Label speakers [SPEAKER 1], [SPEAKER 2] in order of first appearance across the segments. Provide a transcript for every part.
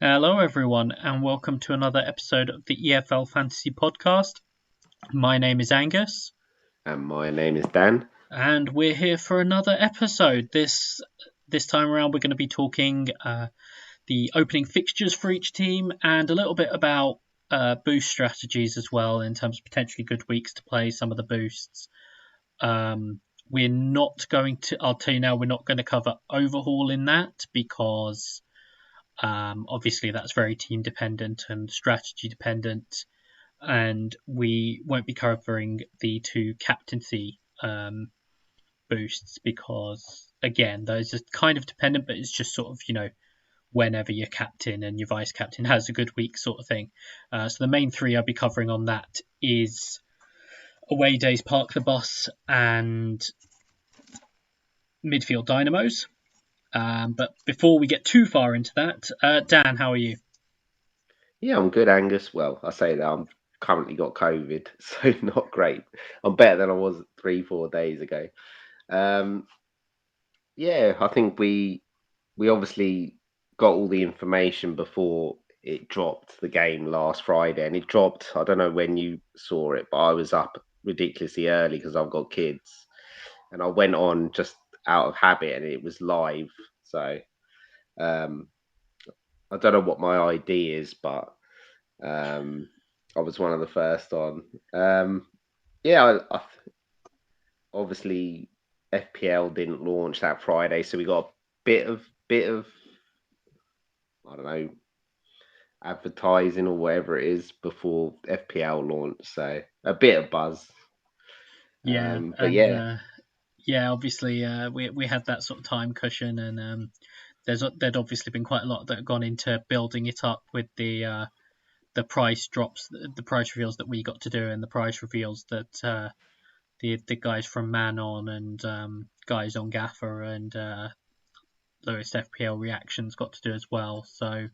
[SPEAKER 1] Hello, everyone, and welcome to another episode of the EFL Fantasy Podcast. My name is Angus,
[SPEAKER 2] And my name is Dan.
[SPEAKER 1] and we're here for another episode. This time around, we're going to be talking the opening fixtures for each team and a little bit about boost strategies as well, in terms of potentially good weeks to play some of the boosts. We're not going to. I'll tell you now, we're not going to cover overhaul in that because. Obviously, that's very team dependent and strategy dependent, and we won't be covering the two captaincy boosts because, again, those are kind of dependent, but it's just sort of, whenever your captain and your vice captain has a good week sort of thing. So the main three I'll be covering on that is away days, park the bus, and midfield dynamos. But before we get too far into that, Dan, how are you?
[SPEAKER 2] Yeah, I'm good, Angus. Well, I say that I'm currently got COVID, so not great. I'm better than I was 3-4 days ago. Um, yeah, I think we obviously got all the information before it dropped the game last Friday, and it dropped. I don't know when you saw it, but I was up ridiculously early because I've got kids, and I went on just out of habit, and it was live. So um, I don't know what my ID is, but Um, I was one of the first on. Yeah, obviously FPL didn't launch that Friday, so we got a bit of I don't know advertising or whatever it is before FPL launch. So a bit of buzz.
[SPEAKER 1] Yeah,
[SPEAKER 2] But
[SPEAKER 1] and
[SPEAKER 2] yeah,
[SPEAKER 1] yeah, obviously we had that sort of time cushion, and there'd obviously been quite a lot that had gone into building it up with the price drops, the price reveals that we got to do, and the price reveals that the guys from Manon and guys on Gaffr and Lowest FPL reactions got to do as well. So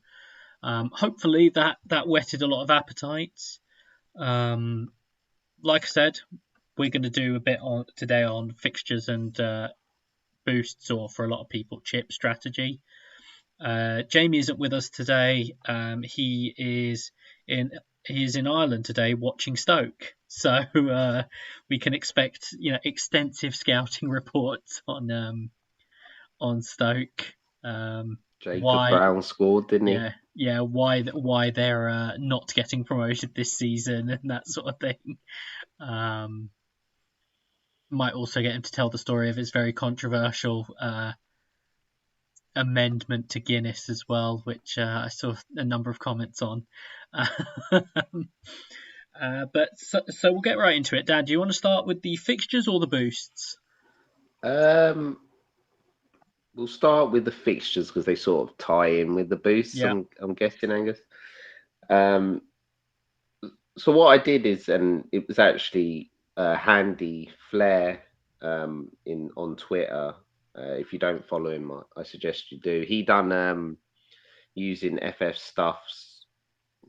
[SPEAKER 1] hopefully that whetted a lot of appetites. Like I said, we're going to do a bit on today on fixtures and boosts, or for a lot of people, chip strategy. Jamie isn't with us today. He is in Ireland today watching Stoke, so we can expect extensive scouting reports on Stoke.
[SPEAKER 2] Jacob
[SPEAKER 1] Why
[SPEAKER 2] Brown scored, didn't he?
[SPEAKER 1] why they're not getting promoted this season and that sort of thing. Um, might also get him to tell the story of his very controversial amendment to Guinness as well, which I saw a number of comments on. But we'll get right into it. Dad, do you want to start with the fixtures or the boosts?
[SPEAKER 2] Um, we'll start with the fixtures because they sort of tie in with the boosts.
[SPEAKER 1] Yeah,
[SPEAKER 2] I'm guessing, Angus. Um, so what I did is, and it was actually Handy Flair in on Twitter. If you don't follow him, I suggest you do. He done using FF Stuff's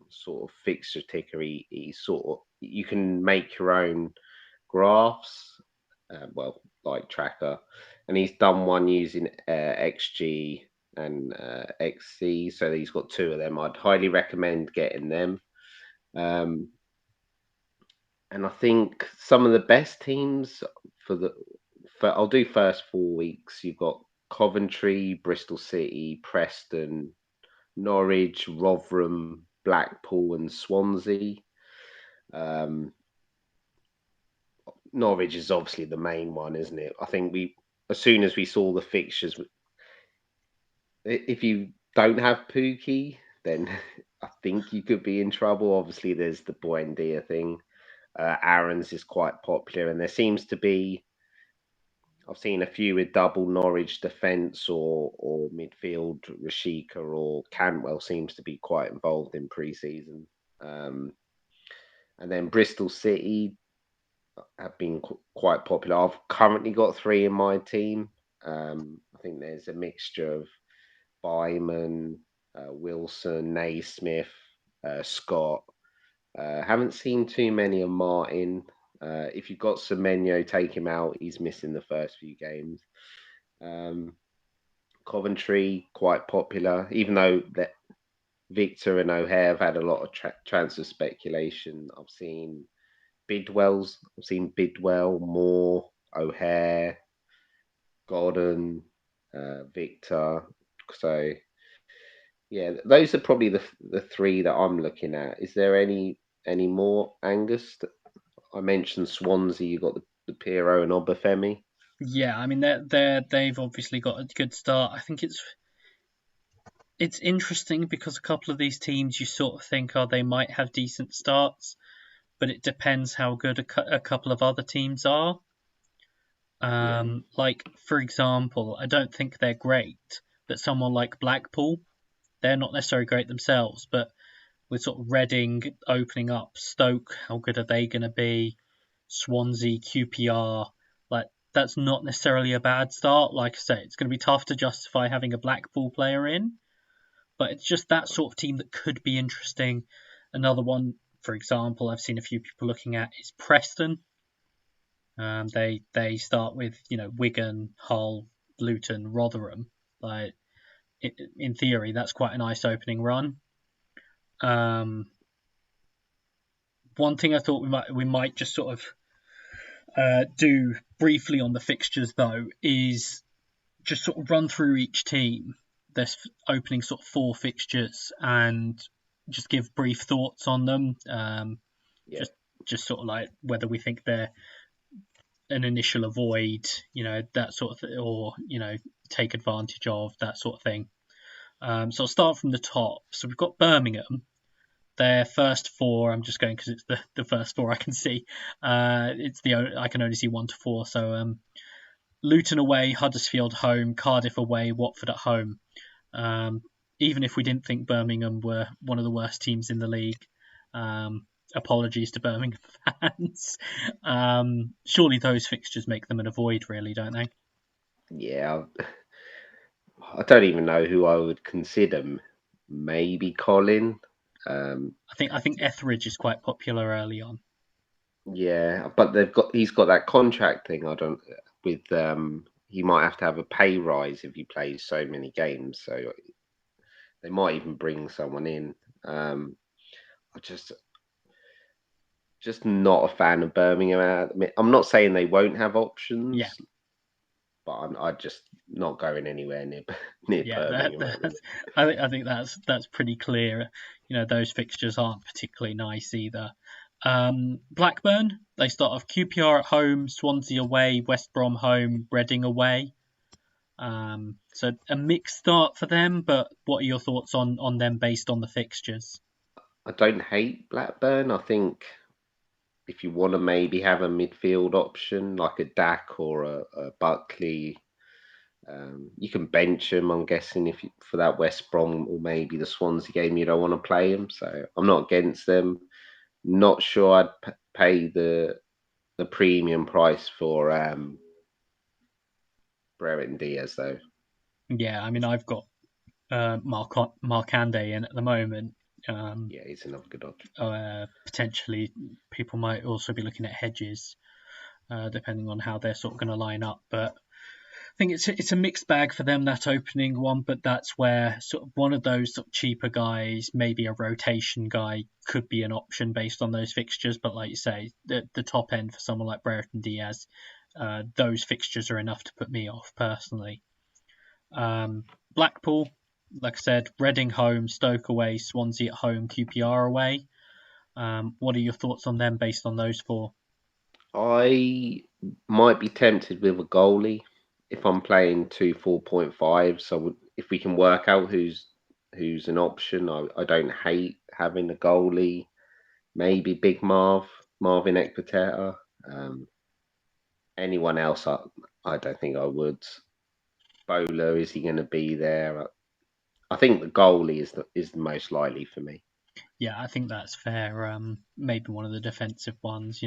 [SPEAKER 2] sort of fixture ticker. He sort of you can make your own graphs, well, like tracker, and he's done one using XG and XC. So he's got two of them. I'd highly recommend getting them. Um, and I think some of the best teams for the for I'll do first 4 weeks. You've got Coventry, Bristol City, Preston, Norwich, Rotherham, Blackpool, and Swansea. Um, Norwich is obviously the main one, isn't it? I think as soon as we saw the fixtures, if you don't have Pookie, then I think you could be in trouble. Obviously, there's the Buendia thing. Aaron's is quite popular, and there seems to be. I've seen a few with double Norwich defence or midfield. Rashika or Cantwell seems to be quite involved in pre-season. Um, and then Bristol City have been quite popular. I've currently got three in my team. I think there's a mixture of Byman, Wilson, Naismith, Scott. Haven't seen too many of Martin. If you've got Semenyo, take him out. He's missing the first few games. Um, Coventry quite popular, even though Victor and O'Hare have had a lot of transfer speculation. I've seen Bidwell, Moore, O'Hare, Gordon, Victor. So yeah, those are probably the three that I'm looking at. Is there any more, Angus? I mentioned Swansea. You got the Piero and Obafemi.
[SPEAKER 1] Yeah, I mean they've obviously got a good start. I think it's interesting because a couple of these teams you sort of think, oh, they might have decent starts, but it depends how good a couple of other teams are.
[SPEAKER 2] Yeah,
[SPEAKER 1] Like for example, I don't think they're great, but someone like Blackpool, they're not necessarily great themselves, but with sort of Reading opening up, Stoke, how good are they going to be? Swansea, QPR, like that's not necessarily a bad start. Like I say, it's going to be tough to justify having a Blackpool player in, but it's just that sort of team that could be interesting. Another one, for example, I've seen a few people looking at is Preston. They start with Wigan, Hull, Luton, Rotherham. Like in theory, that's quite a nice opening run. One thing I thought we might just sort of do briefly on the fixtures though is just sort of run through each team. There's opening sort of four fixtures and just give brief thoughts on them.
[SPEAKER 2] yeah,
[SPEAKER 1] Just sort of like whether we think they're an initial avoid, that sort of or take advantage of that sort of thing. So I'll start from the top. So we've got Birmingham. Their first four, I'm just going because it's the first four I can see. I can only see 1 to 4. So Luton away, Huddersfield home, Cardiff away, Watford at home. Um, Even if we didn't think Birmingham were one of the worst teams in the league, apologies to Birmingham fans. Surely those fixtures make them an avoid, really, don't they?
[SPEAKER 2] yeah. I don't even know who I would consider. Maybe Colin. Um,
[SPEAKER 1] I think Etheridge is quite popular early on.
[SPEAKER 2] yeah, but he's got that contract thing. I don't with he might have to have a pay rise if he plays so many games. So they might even bring someone in. I just not a fan of Birmingham. I'm not saying they won't have
[SPEAKER 1] Yeah,
[SPEAKER 2] options, but I'm just not going anywhere near near
[SPEAKER 1] yeah.
[SPEAKER 2] Birmingham at the minute.
[SPEAKER 1] I think that's pretty clear. Those fixtures aren't particularly nice either. Blackburn, they start off QPR at home, Swansea away, West Brom home, Reading away. So a mixed start for them, but what are your thoughts on them based on the fixtures?
[SPEAKER 2] I don't hate Blackburn. I think if you want to maybe have a midfield option like a Dak or a Buckley, you can bench him. I'm guessing for that West Brom or maybe the Swansea game, you don't want to play him. So I'm not against them. Not sure I'd pay the premium price for Brereton Diaz though.
[SPEAKER 1] Yeah, I mean I've got Markande in at the moment. Um,
[SPEAKER 2] Yeah, he's another good option.
[SPEAKER 1] Potentially, people might also be looking at Hedges, depending on how they're sort of going to line up. But I think it's a mixed bag for them, that opening one. But that's where sort of one of those sort of cheaper guys, maybe a rotation guy, could be an option based on those fixtures. But like you say, the top end for someone like Brereton Diaz, those fixtures are enough to put me off personally. Blackpool, like I said, Reading home, Stoke away, Swansea at home, QPR away. What are your thoughts on them based on those four?
[SPEAKER 2] I might be tempted with a goalie if I'm playing 2 4.5. So if we can work out who's an option, I don't hate having a goalie. Maybe Marvin Ekpiteta. Um, Anyone else, I don't think I would. Bowler, is he going to be there? I think the goalie is the most likely for me.
[SPEAKER 1] Yeah, I think that's fair. Maybe one of the defensive ones.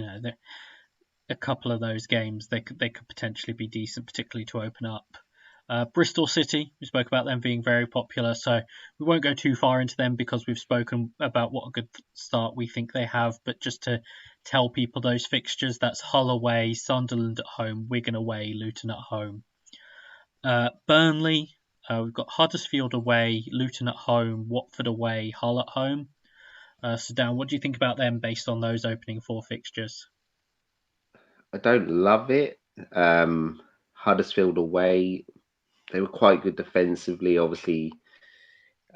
[SPEAKER 1] A couple of those games they could potentially be decent, particularly to open up. Bristol City, we spoke about them being very popular, so we won't go too far into them because we've spoken about what a good start we think they have. But just to tell people those fixtures, that's Hull away, Sunderland at home, Wigan away, Luton at home. Burnley, We've got Huddersfield away, Luton at home, Watford away, Hull at home. So Dan, what do you think about them based on those opening 4 fixtures?
[SPEAKER 2] I don't love it. Huddersfield away, they were quite good defensively. Obviously,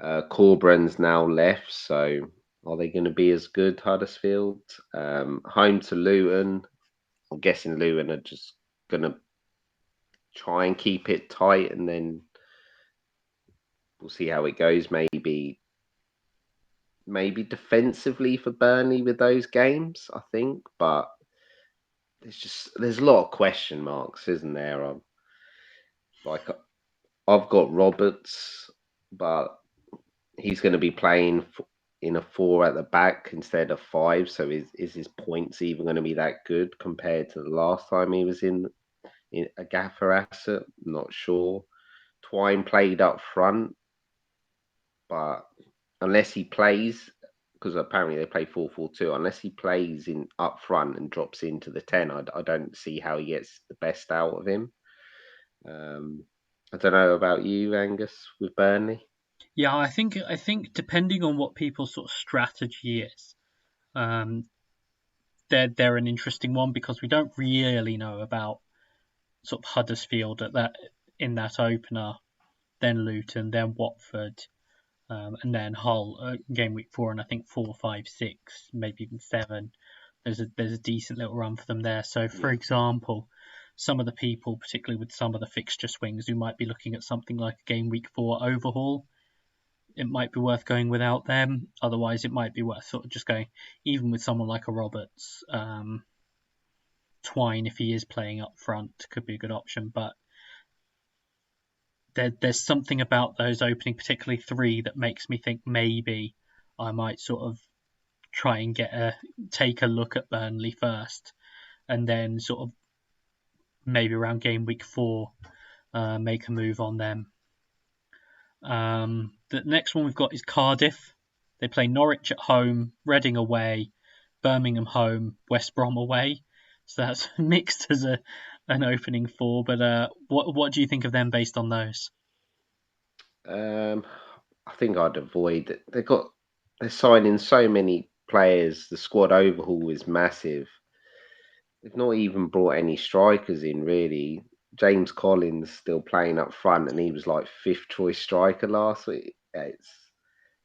[SPEAKER 2] Corberan's now left, so are they going to be as good, Huddersfield? Home to Luton. I'm guessing Luton are just going to try and keep it tight, and then we'll see how it goes. Maybe defensively for Burnley with those games, I think, but there's a lot of question marks, isn't there? Like I've got Roberts, but he's going to be playing in a 4 at the back instead of 5. So is his points even going to be that good compared to the last time he was in a Gaffr asset? Not sure. Twine played up front, but unless he plays, because apparently they play 4-4-2, unless he plays in up front and drops into the 10, I don't see how he gets the best out of him. I don't know about you, Angus, with Burnley.
[SPEAKER 1] Yeah, I think depending on what people's sort of strategy is, they're an interesting one because we don't really know about sort of Huddersfield in that opener, then Luton, then Watford, and then Hull game week 4, and I think 4, 5, 6, maybe even 7. There's a decent little run for them there. So, for example, some of the people, particularly with some of the fixture swings, who might be looking at something like a game week 4 overhaul, it might be worth going without them. Otherwise, it might be worth sort of just going, even with someone like a Roberts. Twine, if he is playing up front, could be a good option. But there's something about those opening, particularly 3, that makes me think maybe I might sort of try and take a look at Burnley first, and then sort of maybe around game week 4, make a move on them. The next one we've got is Cardiff. They play Norwich at home, Reading away, Birmingham home, West Brom away. So that's mixed as an opening 4. But what do you think of them based on those?
[SPEAKER 2] I think I'd avoid it. They're signing so many players. The squad overhaul is massive. They've not even brought any strikers in really. James Collins still playing up front, and he was like 5th choice striker last week. Yeah,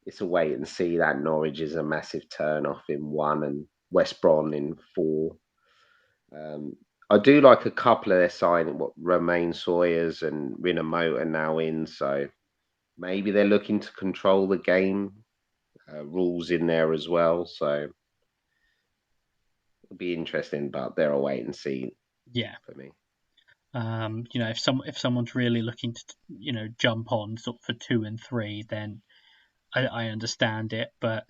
[SPEAKER 2] it's a wait and see. That Norwich is a massive turn off in 1 and West Brom in 4. I do like a couple of their signing, what Romain Sawyers and Rinamota now in, so maybe they're looking to control the game. Rules in there as well, so it'll be interesting, but they're a wait and see
[SPEAKER 1] Yeah.
[SPEAKER 2] for me.
[SPEAKER 1] If someone's really looking to jump on sort of for 2 and 3, then I understand it, but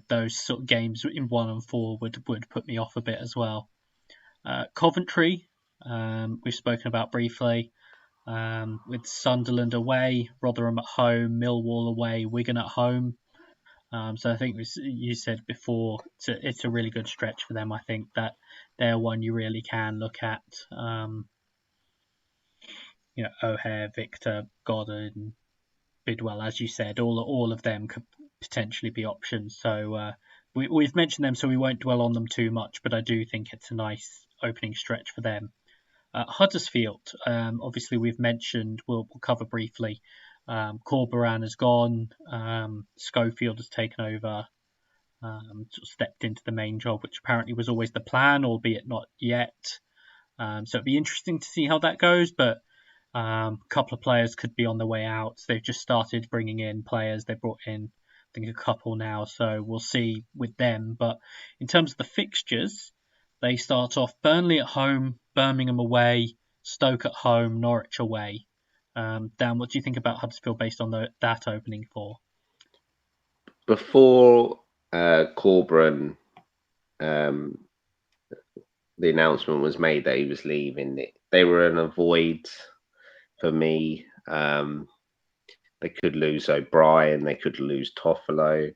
[SPEAKER 1] those sort of games in 1 and 4 would put me off a bit as well. Coventry, we've spoken about briefly, with Sunderland away, Rotherham at home, Millwall away, Wigan at home. So I think you said before, it's a really good stretch for them. I think that they're one you really can look at. O'Hare, Victor, Godden, Bidwell, as you said, all of them could potentially be options. So we've mentioned them, so we won't dwell on them too much. But I do think it's a nice opening stretch for them. Huddersfield, obviously we've mentioned. We'll cover briefly. Corberan has gone. Schofield has taken over. Sort of stepped into the main job, which apparently was always the plan, albeit not yet. So it'd be interesting to see how that goes. But a couple of players could be on the way out. They've just started bringing in players. They brought in, I think, a couple now. So we'll see with them. But in terms of the fixtures, they start off Burnley at home, Birmingham away, Stoke at home, Norwich away. Dan, what do you think about Huddersfield based on that opening 4?
[SPEAKER 2] Before Corberan, the announcement was made that he was leaving, they were an avoid for me. They could lose O'Brien, they could lose Toffolo.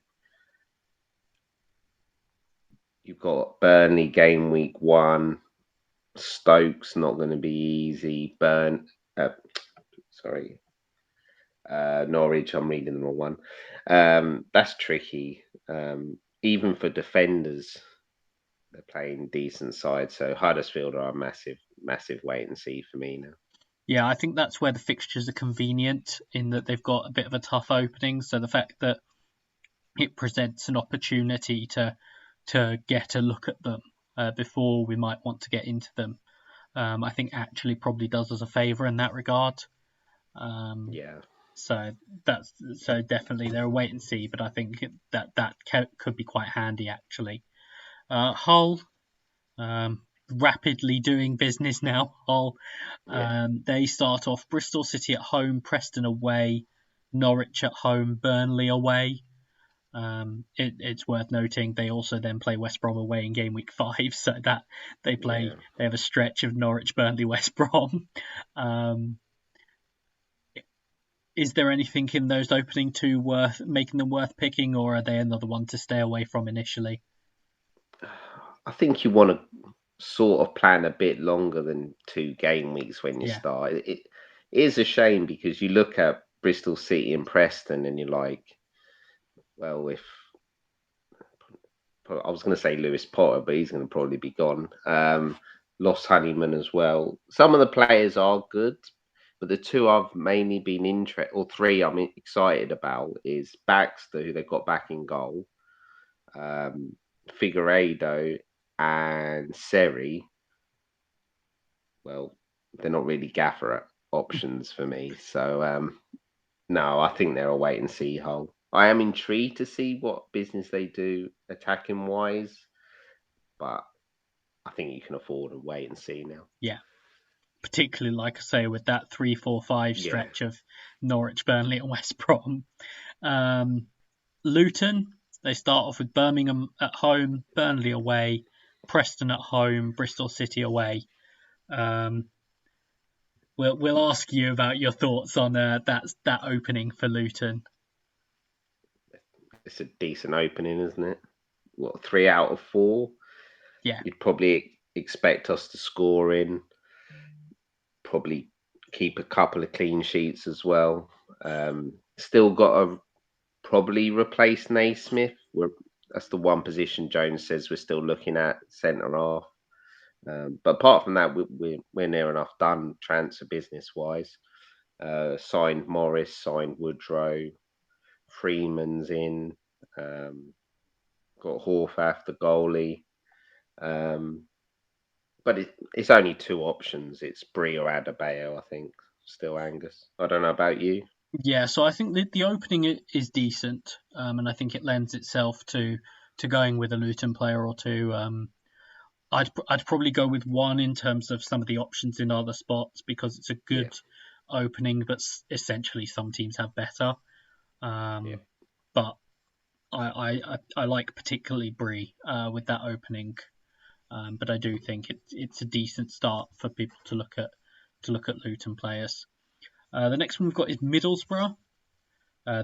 [SPEAKER 2] You've got Burnley game week 1. Stoke's not going to be easy. Sorry, Norwich. I'm reading the wrong one. That's tricky. Even for defenders, they're playing decent side. So Huddersfield are a massive wait and see for me now.
[SPEAKER 1] Yeah, I think that's where the fixtures are convenient in that they've got a bit of a tough opening. So the fact that it presents an opportunity to get a look at them before we might want to get into them, I think actually probably does us a favour in that regard.
[SPEAKER 2] Yeah,
[SPEAKER 1] So definitely they're a wait and see, but I think that could be quite handy actually. Hull, rapidly doing business now. Hull,
[SPEAKER 2] yeah,
[SPEAKER 1] they start off Bristol City at home, Preston away, Norwich at home, Burnley away. It's worth noting they also then play West Brom away in game week 5, so that they
[SPEAKER 2] yeah.
[SPEAKER 1] have a stretch of Norwich, Burnley, West Brom. Is there anything in those opening two worth making them worth picking, or are they another one to stay away from initially?
[SPEAKER 2] I think you want to sort of plan a bit longer than 2 game weeks when you
[SPEAKER 1] Yeah,
[SPEAKER 2] start. It is a shame because you look at Bristol City and Preston and you're like, well, if I was going to say Lewis Potter, but he's going to probably be gone. Lost Honeyman as well. Some of the players are good, but the two I've mainly been interested, or three I'm excited about, is Baxter, who they got back in goal, um, Figueiredo, and Seri. Well, they're not really Gaffr options for me. So no, I think they're a wait and see Hull. I am intrigued to see what business they do attacking wise, but I think you can afford to wait and see now.
[SPEAKER 1] yeah. Particularly, like I say, with that 3-4-5
[SPEAKER 2] Yeah.
[SPEAKER 1] stretch of Norwich, Burnley, and West Brom. Um, Luton, they start off with Birmingham at home, Burnley away, Preston at home, Bristol City away. Um, we'll ask you about your thoughts on that opening for Luton.
[SPEAKER 2] It's a decent opening, isn't it? What, 3 out of 4?
[SPEAKER 1] Yeah,
[SPEAKER 2] You'd probably expect us to score in, probably keep a couple of clean sheets as well. Still got to probably replace Naismith. That's the one position Jones says we're still looking at, centre half. But apart from that, we're near enough done transfer business wise. Signed Morris, signed Woodrow, Freeman's in, got Horvath, the goalie. Um, but it's only two options. It's Bree or Adebayo, I think. Still Angus. I don't know about you.
[SPEAKER 1] yeah. So I think the opening is decent, and I think it lends itself to going with a Luton player or two. I'd probably go with one in terms of some of the options in other spots because it's a
[SPEAKER 2] Yeah,
[SPEAKER 1] good opening, but essentially some teams have better.
[SPEAKER 2] yeah.
[SPEAKER 1] But I like particularly Bree with that opening, but I do think it's a decent start for people to look at Luton players. The next one we've got is Middlesbrough.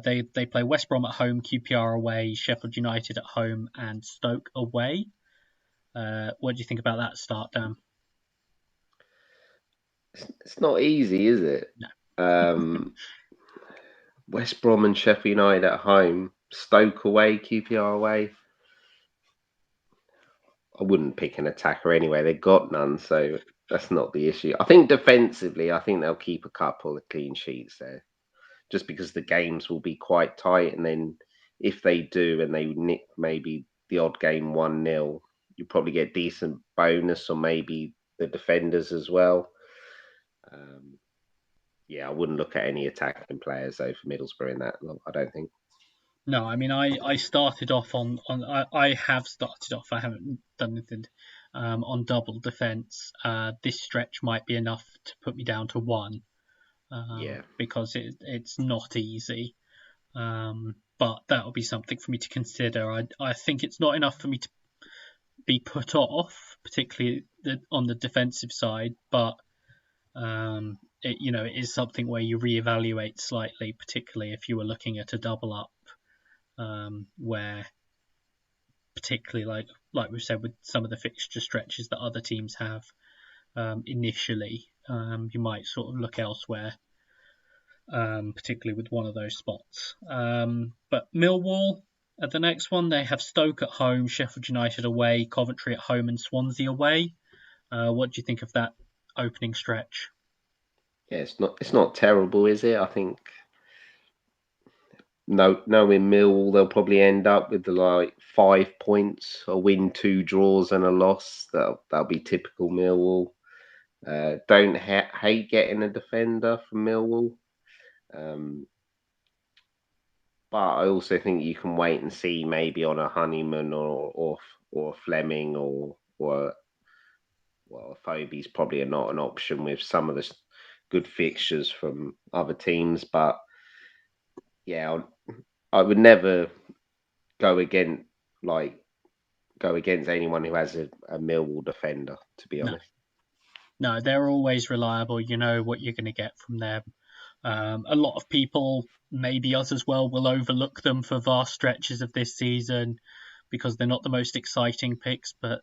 [SPEAKER 1] They play West Brom at home, QPR away, Sheffield United at home, and Stoke away. What do you think about that start, Dan?
[SPEAKER 2] It's not easy, is it?
[SPEAKER 1] No.
[SPEAKER 2] Um, West Brom and Sheffield United at home, Stoke away, QPR away. I wouldn't pick an attacker anyway. They got none, so that's not the issue. I think defensively, I think they'll keep a couple of clean sheets there, just because the games will be quite tight. And then if they do and they nick maybe the odd game 1-0, you probably get decent bonus or maybe the defenders as well. Um, yeah, I wouldn't look at any attacking players though for Middlesbrough in that. I don't think.
[SPEAKER 1] No, I mean I started off on I have started off. I haven't done anything on double defense. This stretch might be enough to put me down to one
[SPEAKER 2] Yeah,
[SPEAKER 1] because it's not easy. But that will be something for me to consider. I think it's not enough for me to be put off, particularly on the defensive side. But it is something where you reevaluate slightly, particularly if you were looking at a double up, where particularly like we've said with some of the fixture stretches that other teams have initially, you might sort of look elsewhere. particularly with one of those spots. But Millwall at the next one, they have Stoke at home, Sheffield United away, Coventry at home, and Swansea away. What do you think of that opening stretch?
[SPEAKER 2] Yeah, it's not terrible, is it? I think knowing Mill, they'll probably end up with like 5 points, a win, two draws, and a loss. That'll be typical Millwall. Don't hate getting a defender from Millwall, um, but I also think you can wait and see maybe on a Honeyman or Fleming or well, Phoebe's probably not an option with some of the good fixtures from other teams, but yeah, I would never go against like go against anyone who has a Millwall defender, to be
[SPEAKER 1] No,
[SPEAKER 2] honest.
[SPEAKER 1] no, they're always reliable. You know what you're going to get from them. A lot of people, maybe us as well, will overlook them for vast stretches of this season because they're not the most exciting picks, but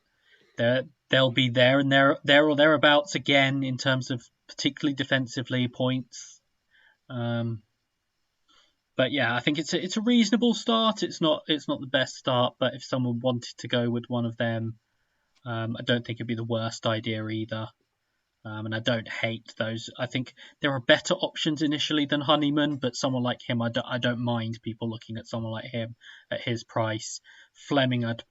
[SPEAKER 1] they'll be there and there or thereabouts again in terms of particularly defensively points. But yeah, I think it's a reasonable start. It's not the best start, but if someone wanted to go with one of them, I don't think it'd be the worst idea either. And I don't hate those. I think there are better options initially than Honeyman, but someone like him, I don't mind people looking at someone like him at his price. Fleming, at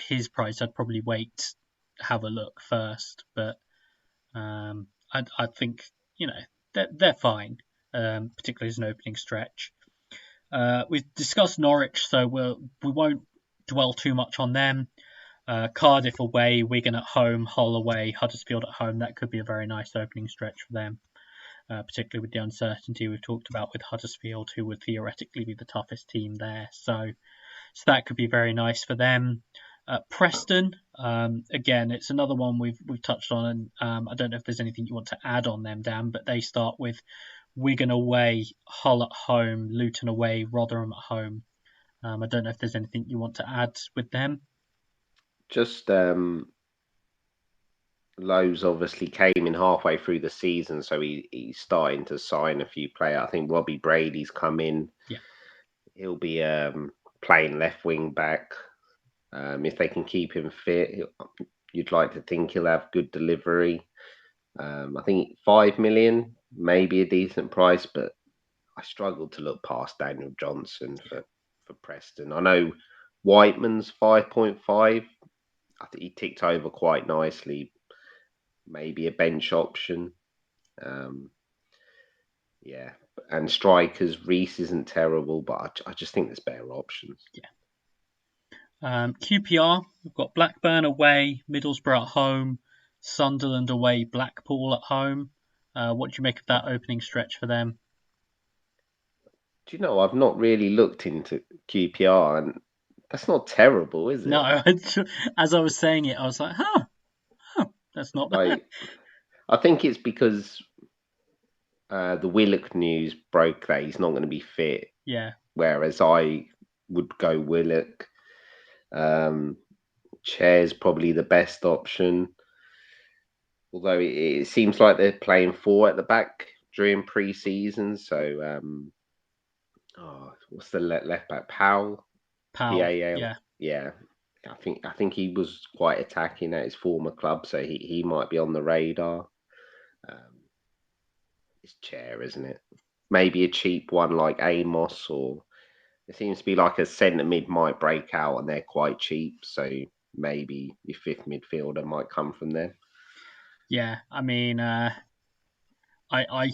[SPEAKER 1] his price, I'd probably wait, have a look first. But I think they're fine, particularly as an opening stretch. We've discussed Norwich, so we won't dwell too much on them. Cardiff away, Wigan at home, Hull away, Huddersfield at home. That could be a very nice opening stretch for them, particularly with the uncertainty we've talked about with Huddersfield, who would theoretically be the toughest team there. So that could be very nice for them. Preston, again, it's another one we've touched on, and I don't know if there's anything you want to add on them, Dan, but they start with Wigan away, Hull at home, Luton away, Rotherham at home. I don't know if there's anything you want to add with them.
[SPEAKER 2] Just Lowe's obviously came in halfway through the season, so he's starting to sign a few players. I think Robbie Brady's come in.
[SPEAKER 1] Yeah.
[SPEAKER 2] He'll be playing left wing back. If they can keep him fit, you'd like to think he'll have good delivery. I think 5 million may be a decent price, but I struggle to look past Daniel Johnson for Preston. I know Whiteman's 5.5. I think he ticked over quite nicely. Maybe a bench option. Yeah, and strikers, Reese isn't terrible, but I just think there's better options.
[SPEAKER 1] Yeah. QPR, we've got Blackburn away, Middlesbrough at home, Sunderland away, Blackpool at home. What do you make of that opening stretch for them?
[SPEAKER 2] Do you know, I've not really looked into QPR, and that's not terrible, is it?
[SPEAKER 1] No, as I was saying it, I was like, that's not bad.
[SPEAKER 2] I think it's because the Willock news broke that he's not going to be fit.
[SPEAKER 1] Yeah.
[SPEAKER 2] Whereas I would go Willock. Chair's probably the best option. Although it seems like they're playing four at the back during pre-season. So, what's the left back? Powell.
[SPEAKER 1] Powell.
[SPEAKER 2] Yeah. I think he was quite attacking at his former club, so he might be on the radar. It's Chair, isn't it? Maybe a cheap one like Amos, or it seems to be like a centre mid might break out, and they're quite cheap. So maybe your fifth midfielder might come from there.
[SPEAKER 1] Yeah, I mean, I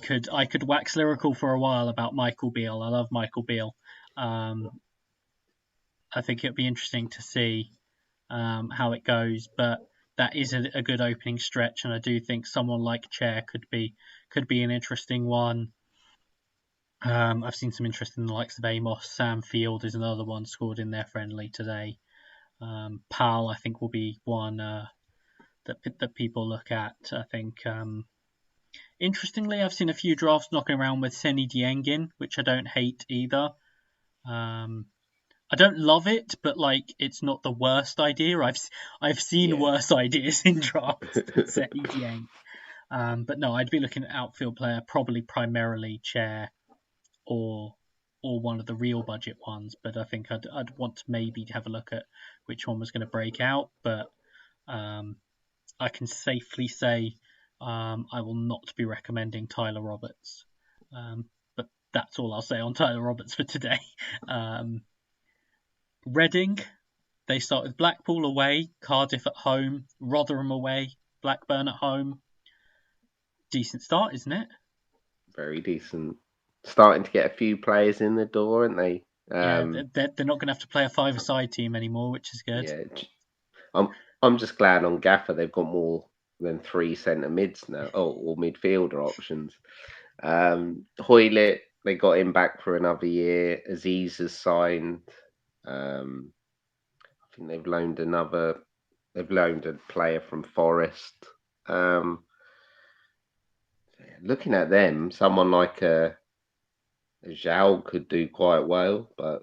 [SPEAKER 1] could wax lyrical for a while about Michael Beale. I love Michael Beale. I think it'd be interesting to see how it goes, but that is a good opening stretch, and I do think someone like Chair could be an interesting one. I've seen some interest in the likes of Amos. Sam Field is another one scored in their friendly today. Powell, I think, will be one that people look at. I think, interestingly, I've seen a few drafts knocking around with Seni Diengin, which I don't hate either. I don't love it, but like it's not the worst idea. I've seen worse ideas in drafts than Seni Dieng. But no, I'd be looking at outfield player, probably primarily Chair. or one of the real budget ones. But I think I'd want to maybe have a look at which one was going to break out. But I can safely say I will not be recommending Tyler Roberts. But that's all I'll say on Tyler Roberts for today. Reading, they start with Blackpool away, Cardiff at home, Rotherham away, Blackburn at home. Decent start, isn't it?
[SPEAKER 2] Very decent. Starting to get a few players in the door, aren't they?
[SPEAKER 1] Yeah, they're not going to have to play a five-a-side team anymore, which is good.
[SPEAKER 2] Yeah, I'm just glad on Gaffr they've got more than 3 centre mids now, or midfielder options. Hoylett, they got him back for another year. Aziz has signed. I think they've loaned a player from Forest. Looking at them, someone like a Zhao could do quite well, but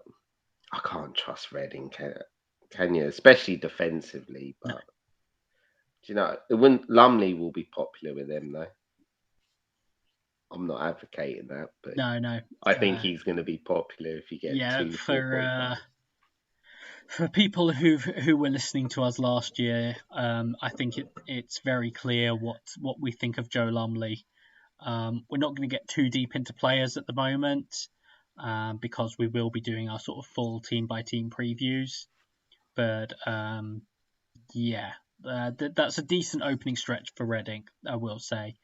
[SPEAKER 2] I can't trust Reading, can you? Especially defensively. But
[SPEAKER 1] No.
[SPEAKER 2] do you know, Lumley will be popular with them though. I'm not advocating that, but
[SPEAKER 1] No.
[SPEAKER 2] I think he's going to be popular if you get
[SPEAKER 1] Yeah,
[SPEAKER 2] 4.5.
[SPEAKER 1] for people who were listening to us last year, I think it's very clear what we think of Joe Lumley. We're not going to get too deep into players at the moment because we will be doing our sort of full team by team previews. But that's a decent opening stretch for Reading, I will say.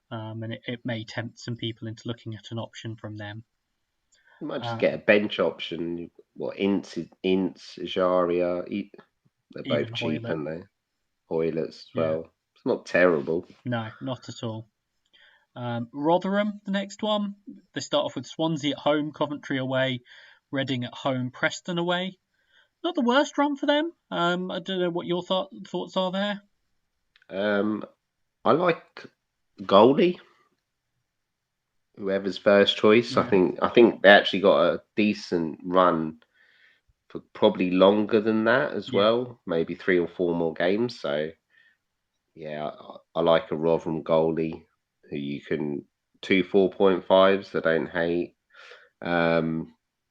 [SPEAKER 1] And it may tempt some people into looking at an option from them.
[SPEAKER 2] You might just get a bench option. What Ince, Ajaria, they're both
[SPEAKER 1] Even
[SPEAKER 2] cheap,
[SPEAKER 1] Hoylett.
[SPEAKER 2] aren't they? Hoylett as
[SPEAKER 1] Yeah.
[SPEAKER 2] well. It's not terrible.
[SPEAKER 1] No, not at all. Rotherham, the next one. They start off with Swansea at home, Coventry away, Reading at home, Preston away. Not the worst run for them. I don't know what your thoughts are there.
[SPEAKER 2] I like goalie, whoever's first choice.
[SPEAKER 1] Yeah.
[SPEAKER 2] I think they actually got a decent run for probably longer than that as
[SPEAKER 1] Yeah.
[SPEAKER 2] well. Maybe 3 or 4 more games. So yeah, I like a Rotherham goalie who you can 2 4.5s. I don't hate.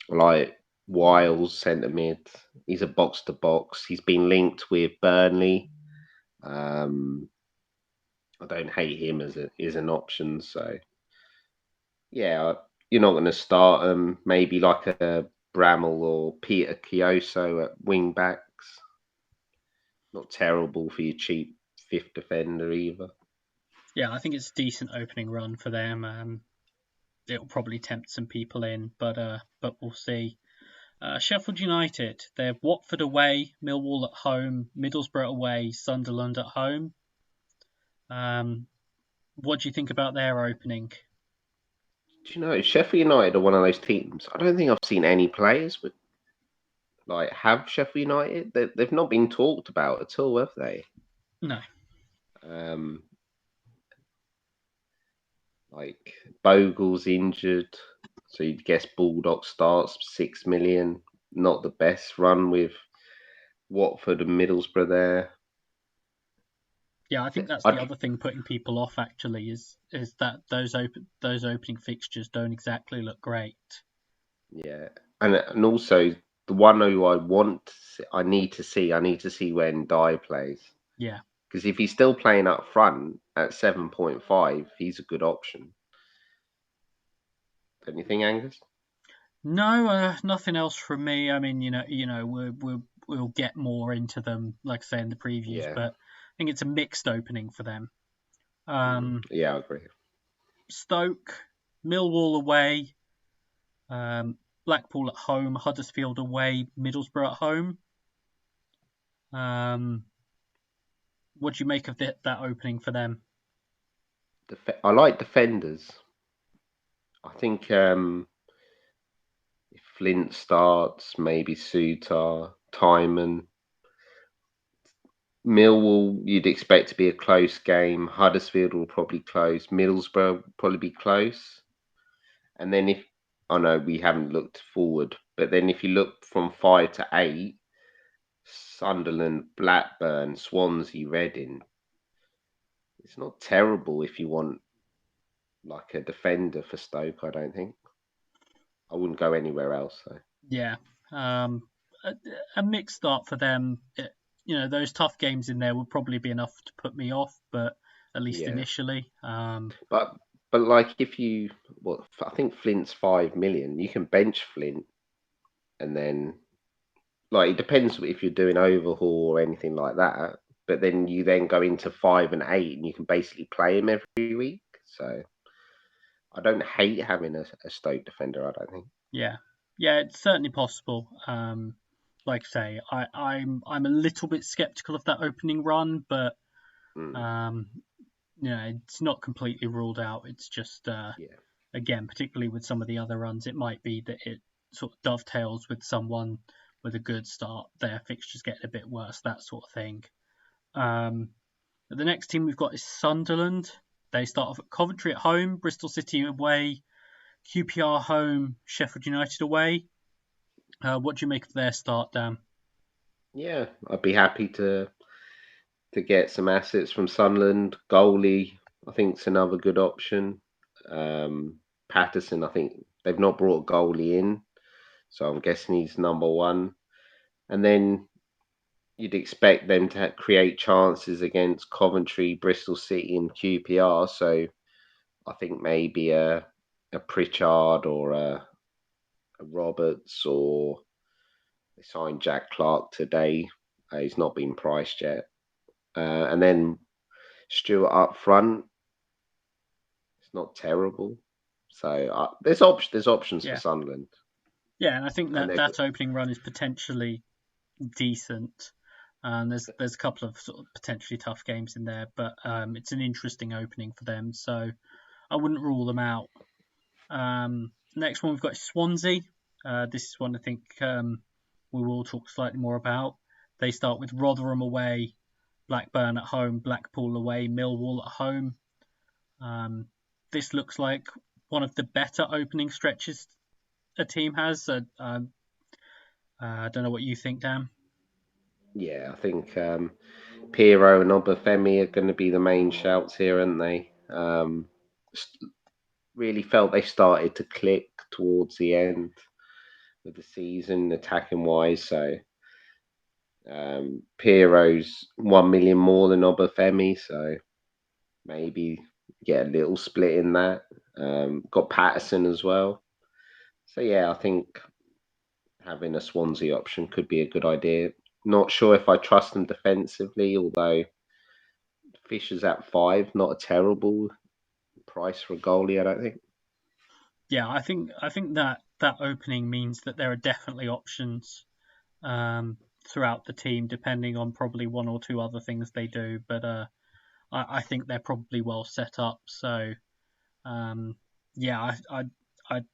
[SPEAKER 2] Like Wiles centre mid. He's a box to box. He's been linked with Burnley. I don't hate him as an option. So yeah, you're not going to start maybe like a Bramall or Peter Kioso at wing backs. Not terrible for your cheap fifth defender either.
[SPEAKER 1] Yeah, I think it's a decent opening run for them. It'll probably tempt some people in, but we'll see. Sheffield United, they have Watford away, Millwall at home, Middlesbrough away, Sunderland at home. What do you think about their opening?
[SPEAKER 2] Do you know Sheffield United are one of those teams? I don't think I've seen any players with have Sheffield United. They've not been talked about at all, have they?
[SPEAKER 1] No.
[SPEAKER 2] Um, like Bogle's injured, so you'd guess Bulldog starts 6 million. Not the best run with Watford and Middlesbrough there.
[SPEAKER 1] Yeah, I think that's the
[SPEAKER 2] I'd,
[SPEAKER 1] other thing putting people off actually is that those opening fixtures don't exactly look great.
[SPEAKER 2] yeah, and also the one who I need to see when Dye plays.
[SPEAKER 1] Yeah.
[SPEAKER 2] Because if he's still playing up front at 7.5, he's a good option. Don't you think, Angus?
[SPEAKER 1] No, nothing else from me. I mean, we'll get more into them, like I say in the previews,
[SPEAKER 2] Yeah.
[SPEAKER 1] but I think it's a mixed opening for them.
[SPEAKER 2] Yeah, I agree.
[SPEAKER 1] Stoke, Millwall away, Blackpool at home, Huddersfield away, Middlesbrough at home. What do you make of that opening for them?
[SPEAKER 2] I like defenders. I think if Flint starts, maybe Sutar, Timon. Millwall, you'd expect to be a close game. Huddersfield will probably close. Middlesbrough will probably be close. And then I know we haven't looked forward, but then if you look from 5 to 8, Sunderland, Blackburn, Swansea, Reading, it's not terrible if you want like a defender for Stoke, I don't think. wouldn't go anywhere else. So.
[SPEAKER 1] Yeah. A mixed start for them. Those tough games in there would probably be enough to put me off, but at least
[SPEAKER 2] Yeah,
[SPEAKER 1] initially.
[SPEAKER 2] but like if you, well, I think Flint's 5 million. You can bench Flint, and then like it depends if you're doing overhaul or anything like that. But then you then go into 5 and 8, and you can basically play him every week. So I don't hate having a Stoke defender. I don't think.
[SPEAKER 1] Yeah. Yeah, it's certainly possible. Like I say, I'm a little bit skeptical of that opening run, but
[SPEAKER 2] Mm,
[SPEAKER 1] um, it's not completely ruled out. It's just
[SPEAKER 2] yeah,
[SPEAKER 1] again, particularly with some of the other runs, it might be that it sort of dovetails with someone with a good start. Their fixtures getting a bit worse, that sort of thing. The next team we've got is Sunderland. They start off at Coventry at home, Bristol City away, QPR home, Sheffield United away. What do you make of their start, Dan?
[SPEAKER 2] yeah. I'd be happy to get some assets from Sunderland. Goalie, I think, is another good option. Patterson, I think they've not brought a goalie in, so I'm guessing he's number one. And then you'd expect them to create chances against Coventry, Bristol City, and QPR. So I think maybe a Pritchard or a Roberts, or they signed Jack Clark today. He's not been priced yet. And then Stewart up front. It's not terrible. So there's options for
[SPEAKER 1] Yeah,
[SPEAKER 2] Sunderland,
[SPEAKER 1] yeah, and I think
[SPEAKER 2] and
[SPEAKER 1] that
[SPEAKER 2] they're good.
[SPEAKER 1] that opening run is potentially decent. And there's a couple of sort of potentially tough games in there, but it's an interesting opening for them, so I wouldn't rule them out. Next one we've got Swansea. This is one I think we will talk slightly more about. They start with Rotherham away, Blackburn at home, Blackpool away, Millwall at home. Um, this looks like one of the better opening stretches a team has. I don't know what you think, Dan.
[SPEAKER 2] Yeah, I think Piero and Obafemi are going to be the main shouts here, aren't they? Really felt they started to click towards the end of the season, attacking wise. So Piero's 1 million more than Obafemi, so maybe get a little split in that. Got Patterson as well. So yeah, I think having a Swansea option could be a good idea. Not sure if I trust them defensively, although Fisher's at 5, not a terrible price for a goalie, I don't think.
[SPEAKER 1] Yeah, I think that opening means that there are definitely options throughout the team, depending on probably one or two other things they do. But I think they're probably well set up. So um, yeah, I'd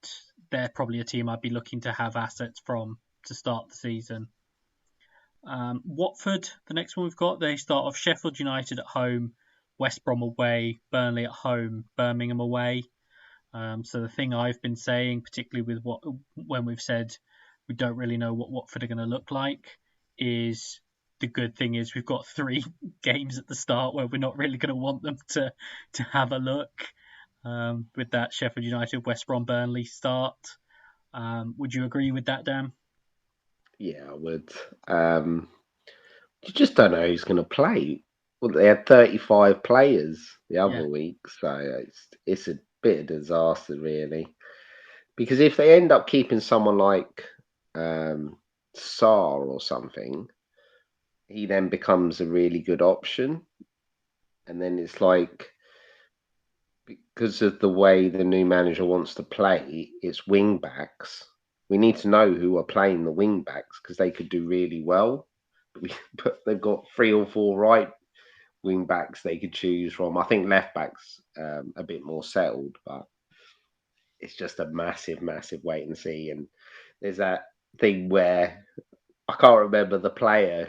[SPEAKER 1] they're probably a team I'd be looking to have assets from to start the season. Watford, the next one we've got, they start off Sheffield United at home, West Brom away, Burnley at home, Birmingham away. So the thing I've been saying, particularly with when we've said we don't really know what Watford are going to look like, is the good thing is we've got three games at the start where we're not really going to want them to have a look. With that Sheffield United, West Brom, Burnley start. Would you agree with that, Dan?
[SPEAKER 2] Yeah, I would. Um, you just don't know who's going to play. Well, they had 35 players the
[SPEAKER 1] Yeah,
[SPEAKER 2] other week, so it's a bit of disaster, really. Because if they end up keeping someone like um, Sarr or something, he then becomes a really good option. And then it's like, because of the way the new manager wants to play, it's wing backs. We need to know who are playing the wing backs because they could do really well. But they've got 3 or 4 right wing backs they could choose from. I think left backs a bit more settled, but it's just a massive, massive wait and see. And there's that thing where I can't remember the player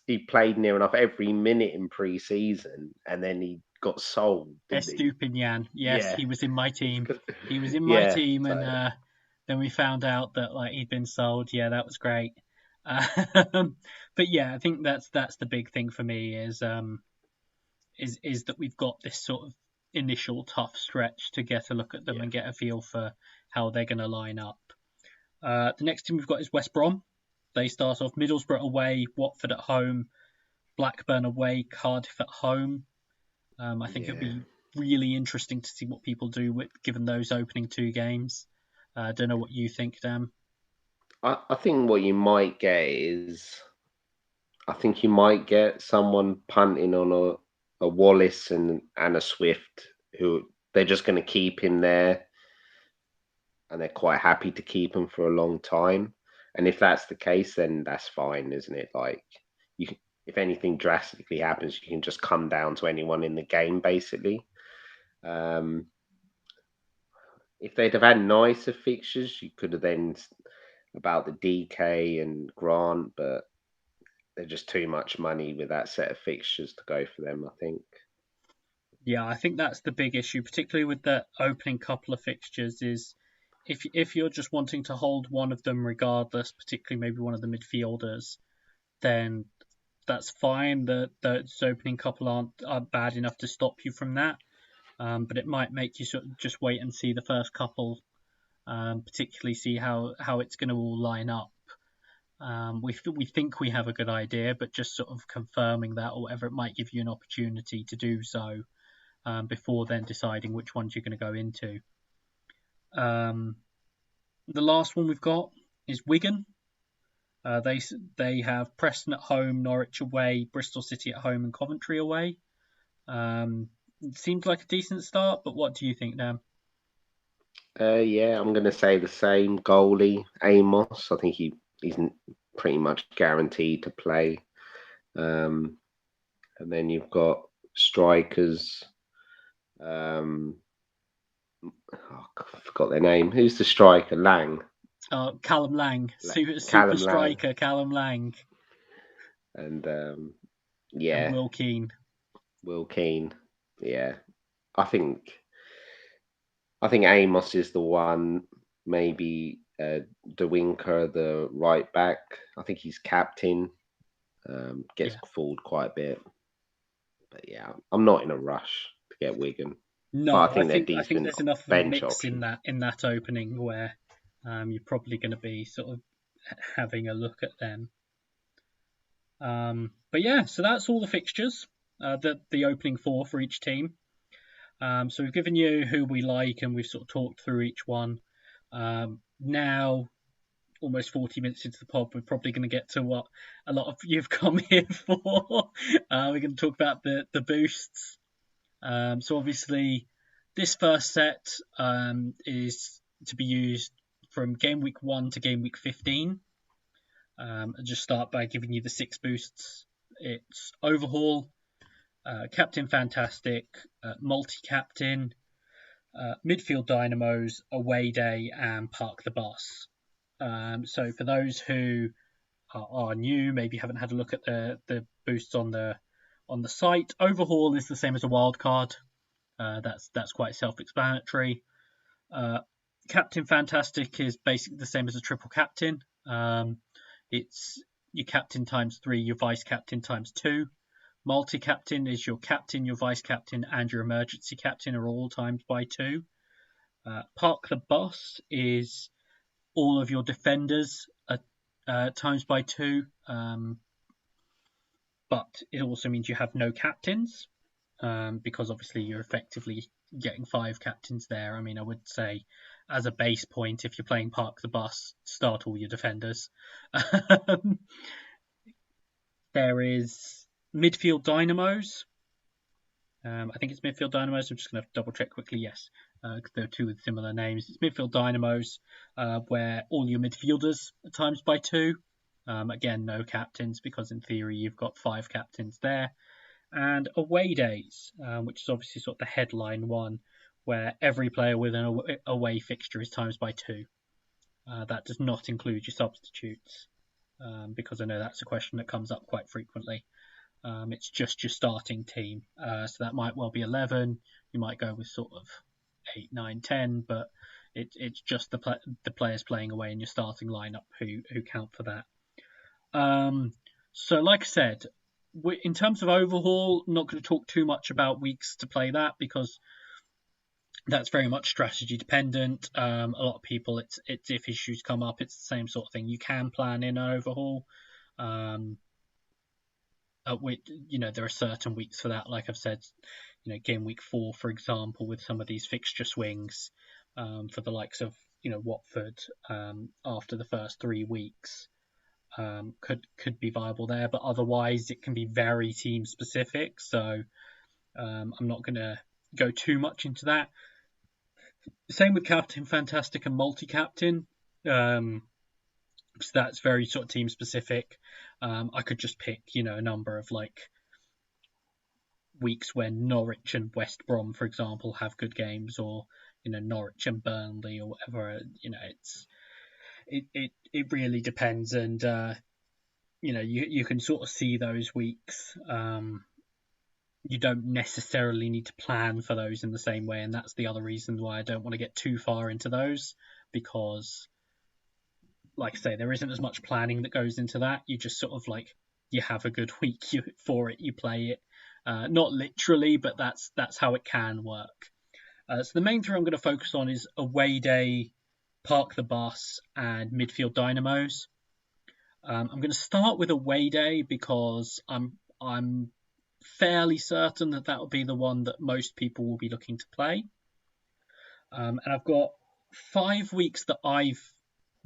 [SPEAKER 2] he played near enough every minute in pre-season, and then he got sold, didn't he?
[SPEAKER 1] Estupinian. Yes,
[SPEAKER 2] Yeah,
[SPEAKER 1] he was in my team. He was in my
[SPEAKER 2] yeah.
[SPEAKER 1] team, and
[SPEAKER 2] So
[SPEAKER 1] then we found out that like he'd been sold. Yeah, that was great. But yeah, I think that's the big thing for me is that we've got this sort of initial tough stretch to get a look at them
[SPEAKER 2] yeah,
[SPEAKER 1] and get a feel for how they're going to line up. The next team we've got is West Brom. They start off Middlesbrough away, Watford at home, Blackburn away, Cardiff at home. I think it'll be really interesting to see what people do given those opening two games. I don't know what you think, Dan.
[SPEAKER 2] I think what you might get is, I think you might get someone punting on a Wallace and a Swift, who they're just going to keep him there, and they're quite happy to keep him for a long time. And if that's the case, then that's fine, isn't it? Like, you can, if anything drastically happens, you can just come down to anyone in the game, basically. Um, if they'd have had nicer fixtures, you could have then about the DK and Grant, but they're just too much money with that set of fixtures to go for them, I think.
[SPEAKER 1] Yeah, I think that's the big issue, particularly with the opening couple of fixtures, is if you're just wanting to hold one of them regardless, particularly maybe one of the midfielders, then that's fine. Those opening couple aren't bad enough to stop you from that. But it might make you sort of just wait and see the first couple, particularly see how it's going to all line up. We think we have a good idea, but just sort of confirming that or whatever, it might give you an opportunity to do so before then deciding which ones you're going to go into. The last one we've got is Wigan. They have Preston at home, Norwich away, Bristol City at home, and Coventry away. It seems like a decent start, but what do you think, Dan?
[SPEAKER 2] Yeah, I'm going to say the same. Goalie Amos. I think he's pretty much guaranteed to play. And then you've got strikers. I forgot their name. Who's the striker? Lang.
[SPEAKER 1] Callum Lang, super
[SPEAKER 2] Callum Lang.
[SPEAKER 1] striker Callum Lang,
[SPEAKER 2] And
[SPEAKER 1] and
[SPEAKER 2] yeah,
[SPEAKER 1] Will Keane.
[SPEAKER 2] Will Keane. Yeah, I think Amos is the one. Maybe De Winker, the right back. I think he's captain. Gets
[SPEAKER 1] Yeah.
[SPEAKER 2] fooled quite a bit. But yeah, I'm not in a rush to get Wigan. But I
[SPEAKER 1] No, I
[SPEAKER 2] think they're
[SPEAKER 1] think
[SPEAKER 2] decent
[SPEAKER 1] there's enough of a
[SPEAKER 2] bench
[SPEAKER 1] mix in
[SPEAKER 2] options.
[SPEAKER 1] that opening where you're probably going to be sort of having a look at them. But yeah, so that's all the fixtures, the opening four for each team. So we've given you who we like and we've sort of talked through each one. Now, almost 40 minutes into the pod, we're probably going to get to what a lot of you have come here for. We're going to talk about the boosts. So obviously, this first set is to be used from game week 1 to game week 15. I'll just start by giving you the 6 boosts. It's Overhaul, Captain Fantastic, Multi-Captain, Midfield Dynamos, Away Day, and Park the Bus. So for those who are new, maybe haven't had a look at the boosts on the site, Overhaul is the same as a wild card. That's quite self-explanatory. Captain Fantastic is basically the same as a triple captain. It's your captain times 3, your vice captain times 2. Multi-captain is your captain, your vice captain, and your emergency captain are all times by 2. Park the Bus is all of your defenders are times by 2. But it also means you have no captains. Because obviously you're effectively getting 5 captains there. I mean, I would say as a base point, if you're playing Park the Bus, start all your defenders. There is Midfield Dynamos. I think it's Midfield Dynamos. I'm just going to double check quickly. Yes, because there are 2 with similar names. It's Midfield Dynamos, where all your midfielders are times by 2. Again, no captains because in theory you've got 5 captains there. And Away Days, which is obviously sort of the headline one, where every player with an away fixture is times by 2. That does not include your substitutes, because I know that's a question that comes up quite frequently. It's just your starting team, so that might well be 11. You might go with sort of 8, 9, 10, but it's just the players playing away in your starting lineup who count for that. So, like I said, in terms of Overhaul, I'm not going to talk too much about weeks to play that because That's very much strategy dependent. A lot of people, it's if issues come up, it's the same sort of thing. You can plan in an overhaul. There are certain weeks for that. Like I've said, game week 4, for example, with some of these fixture swings, for the likes of Watford, after the first 3 weeks, could be viable there. But otherwise, it can be very team specific. So I'm not going to go too much into that. Same with Captain Fantastic and Multi-Captain. So that's very sort of team specific. I could just pick, a number of weeks when Norwich and West Brom, for example, have good games, or Norwich and Burnley or whatever. It really depends, and you can sort of see those weeks. You don't necessarily need to plan for those in the same way, and that's the other reason why I don't want to get too far into those, because, like I say, there isn't as much planning that goes into that. You just sort of you have a good week for it, you play it. Not literally, but that's how it can work. So the main 3 I'm going to focus on is away day, park the bus, and midfield dynamos. I'm going to start with away day because I'm fairly certain that will be the one that most people will be looking to play. And I've got 5 weeks that I've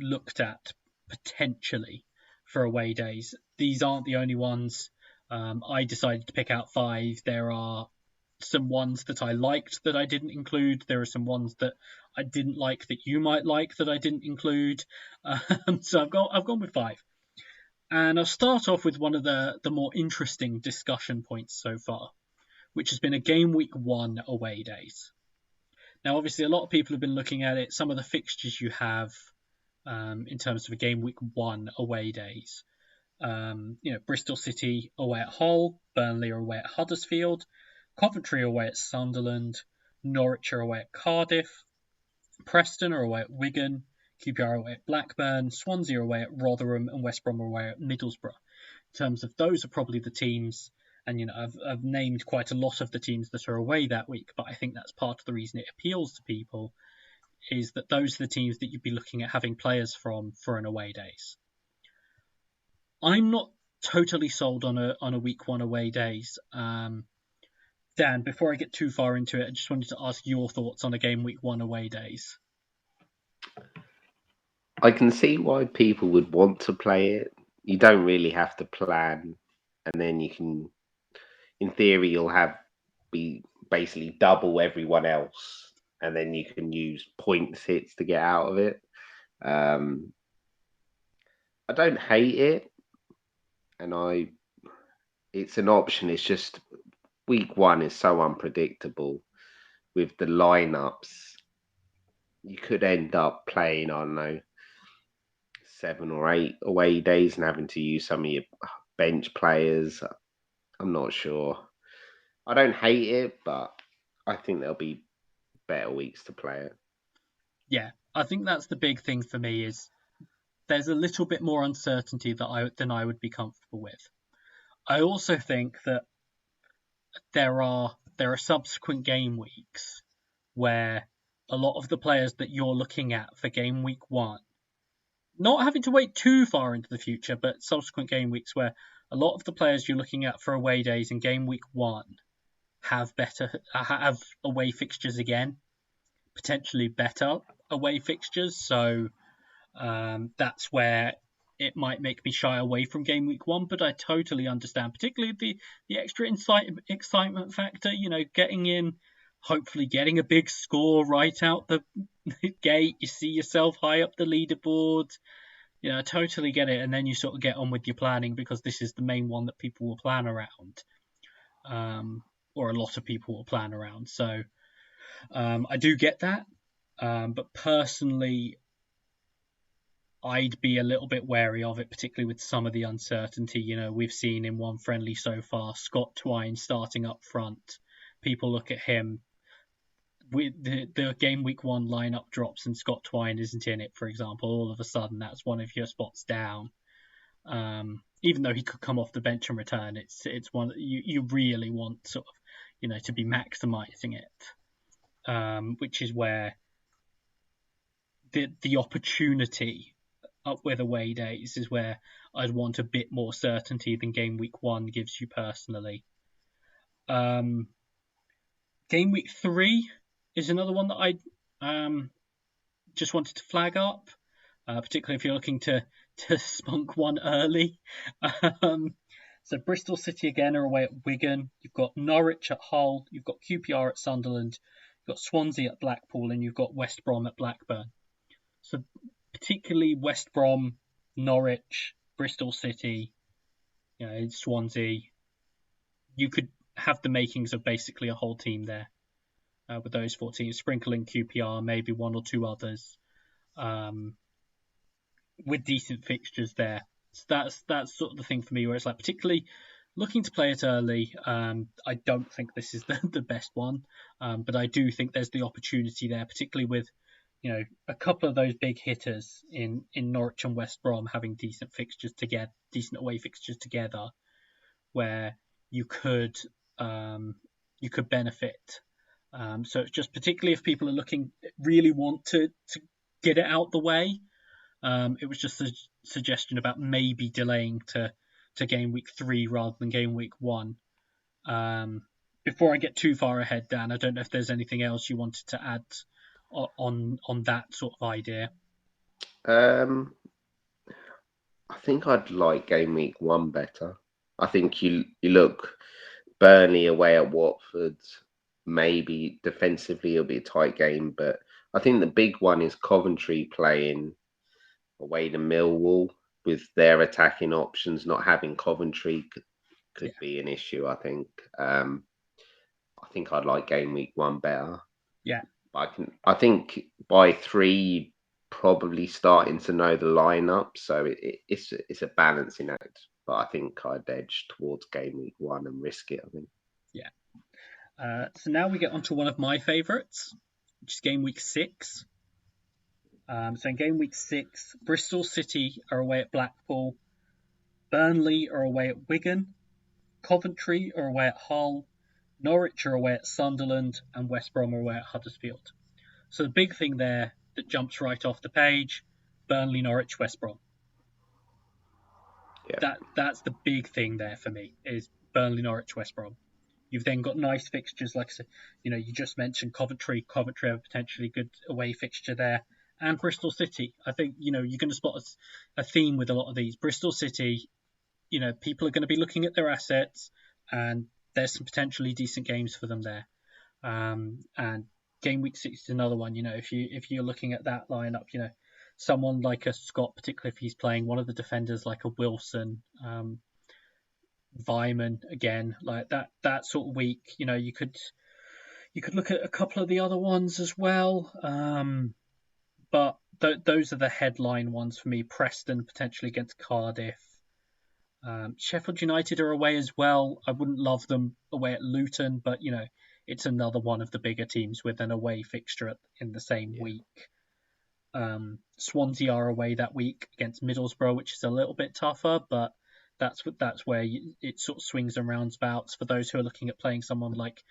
[SPEAKER 1] looked at potentially for away days. These aren't the only ones. I decided to pick out 5. There are some ones that I liked that I didn't include. There are some ones that I didn't like that you might like that I didn't include. So I've gone with 5. And I'll start off with one of the more interesting discussion points so far, which has been a game week 1 away days. Now, obviously, a lot of people have been looking at it. Some of the fixtures you have, in terms of a game week 1 away days. Bristol City away at Hull, Burnley are away at Huddersfield, Coventry are away at Sunderland, Norwich are away at Cardiff, Preston are away at Wigan, QPR are away at Blackburn, Swansea are away at Rotherham, and West Brom are away at Middlesbrough. In terms of those are probably the teams, and I've named quite a lot of the teams that are away that week, but I think that's part of the reason it appeals to people, is that those are the teams that you'd be looking at having players from for an away days. I'm not totally sold on a week 1 away days. Dan, before I get too far into it, I just wanted to ask your thoughts on a game week 1 away days.
[SPEAKER 2] I can see why people would want to play it. You don't really have to plan, and then you can, in theory, you'll be basically double everyone else, and then you can use points hits to get out of it. I don't hate it, and it's an option. It's just week 1 is so unpredictable with the lineups. You could end up playing, I don't know, 7 or 8 away days and having to use some of your bench players. I'm not sure. I don't hate it, but I think there'll be better weeks to play it.
[SPEAKER 1] Yeah, I think that's the big thing for me, is there's a little bit more uncertainty than I would be comfortable with. I also think that there are subsequent game weeks where a lot of the players that you're looking at for game week 1, not having to wait too far into the future, but subsequent game weeks where a lot of the players you're looking at for away days in game week 1 have away fixtures again, potentially better away fixtures. So that's where it might make me shy away from game week 1, but I totally understand, particularly the extra excitement factor, hopefully getting a big score right out the gate. You see yourself high up the leaderboard. I totally get it. And then you sort of get on with your planning, because this is the main one that people will plan around, or a lot of people will plan around. So I do get that. But personally, I'd be a little bit wary of it, particularly with some of the uncertainty. We've seen in one friendly so far, Scott Twine starting up front. People look at him, with the game week 1 lineup drops and Scott Twine isn't in it, for example. All of a sudden, that's one of your spots down. Even though he could come off the bench and return, it's one that you really want sort of, to be maximising it. which is where the opportunity up with away days is where I'd want a bit more certainty than game week 1 gives you personally. Game week 3 is another one that I just wanted to flag up, particularly if you're looking to spunk one early. So Bristol City again are away at Wigan. You've got Norwich at Hull. You've got QPR at Sunderland. You've got Swansea at Blackpool, and you've got West Brom at Blackburn. So particularly West Brom, Norwich, Bristol City, Swansea, you could have the makings of basically a whole team there with those 4 teams, sprinkling QPR, maybe one or two others, with decent fixtures there. So that's sort of the thing for me, where it's like, particularly looking to play it early, I don't think this is the best one, but I do think there's the opportunity there, particularly with a couple of those big hitters in Norwich and West Brom having decent fixtures together, decent away fixtures together, where you could benefit. So it's just particularly if people are really want to get it out the way. It was just a suggestion about maybe delaying to game week 3 rather than game week 1. Before I get too far ahead, Dan, I don't know if there's anything else you wanted to add on that sort of idea.
[SPEAKER 2] I think I'd like game week 1 better. I think you look Burnley away at Watford. Maybe defensively it'll be a tight game, but I think the big one is Coventry playing away to Millwall with their attacking options. Not having Coventry could be an issue. I think. I think I'd like game week 1 better.
[SPEAKER 1] Yeah,
[SPEAKER 2] I think by 3 probably starting to know the lineup, so it's a balancing act. But I think I'd edge towards game week 1 and risk it. I think.
[SPEAKER 1] Yeah. So now we get onto one of my favourites, which is game week 6. So in game week 6, Bristol City are away at Blackpool, Burnley are away at Wigan, Coventry are away at Hull, Norwich are away at Sunderland, and West Brom are away at Huddersfield. So the big thing there that jumps right off the page, Burnley, Norwich, West Brom.
[SPEAKER 2] Yeah.
[SPEAKER 1] That's the big thing there for me, is Burnley, Norwich, West Brom. You've then got nice fixtures, like I said, you just mentioned Coventry. Coventry have a potentially good away fixture there. And Bristol City. I think, you're going to spot a theme with a lot of these. Bristol City, people are going to be looking at their assets, and there's some potentially decent games for them there. And game week 6 is another one. If you're looking at that lineup, someone like a Scott, particularly if he's playing one of the defenders like a Wilson, Vyman again, like that sort of week, you could look at a couple of the other ones as well. But those are the headline ones for me. Preston potentially against Cardiff. Sheffield United are away as well. I wouldn't love them away at Luton, but it's another one of the bigger teams with an away fixture in the same week. Swansea are away that week against Middlesbrough, which is a little bit tougher, but that's where it sort of swings and roundabouts for those who are looking at playing someone like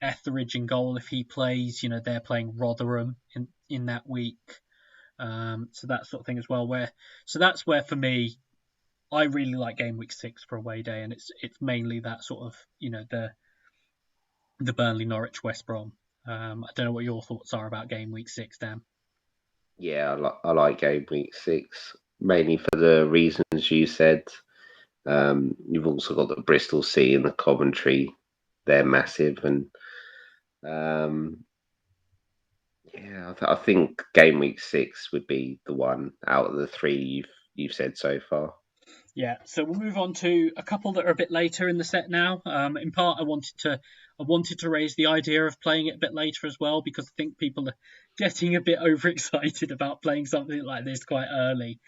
[SPEAKER 1] Etheridge in goal. If he plays, they're playing Rotherham in that week. So that sort of thing as well. So that's where for me, I really like game week 6 for away day, and it's mainly that sort of the Burnley, Norwich, West Brom. I don't know what your thoughts are about game week 6, Dan.
[SPEAKER 2] Yeah, I like game week 6 mainly for the reasons you said. You've also got the Bristol City and the Coventry; they're massive, and I think game week 6 would be the one out of the 3 you've said so far.
[SPEAKER 1] Yeah, so we'll move on to a couple that are a bit later in the set now. In part, I wanted to raise the idea of playing it a bit later as well, because I think people are getting a bit overexcited about playing something like this quite early.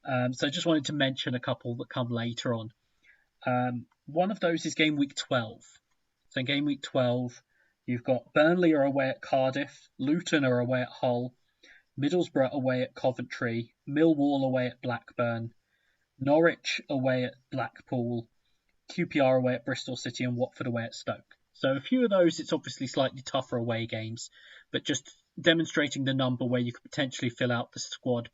[SPEAKER 1] So I just wanted to mention a couple that come later on. One of those is game week 12. So in game week 12, you've got Burnley are away at Cardiff, Luton are away at Hull, Middlesbrough away at Coventry, Millwall away at Blackburn, Norwich away at Blackpool, QPR away at Bristol City, and Watford away at Stoke. So a few of those, it's obviously slightly tougher away games, but just demonstrating the number where you could potentially fill out the squad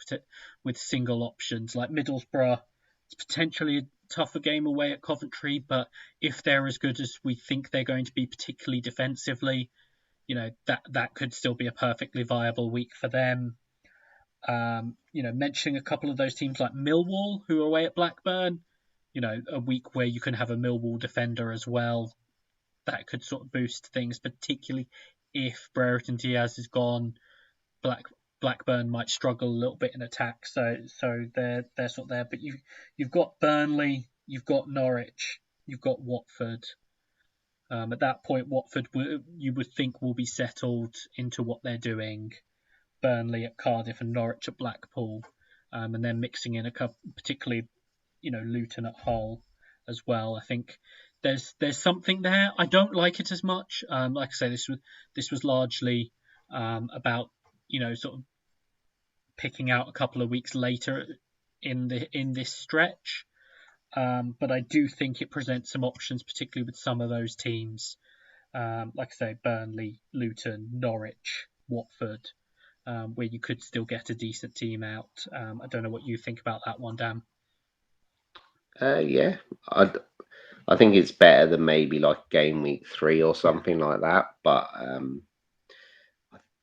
[SPEAKER 1] with single options. Like Middlesbrough, it's potentially a tougher game away at Coventry, but if they're as good as we think they're going to be, particularly defensively, that could still be a perfectly viable week for them. Mentioning a couple of those teams like Millwall, who are away at Blackburn, a week where you can have a Millwall defender as well, that could sort of boost things, particularly if Brereton Diaz is gone. Blackburn might struggle a little bit in attack, so they're sort of there. But you've got Burnley, you've got Norwich, you've got Watford. At that point, Watford you would think will be settled into what they're doing. Burnley at Cardiff and Norwich at Blackpool, and then mixing in a couple, particularly, Luton at Hull as well. I think there's something there. I don't like it as much. Like I say, this was largely about sort of picking out a couple of weeks later in this stretch. But I do think it presents some options, particularly with some of those teams. Like I say, Burnley, Luton, Norwich, Watford, where you could still get a decent team out. I don't know what you think about that one, Dan.
[SPEAKER 2] Yeah, I think it's better than maybe like game week 3 or something like that. But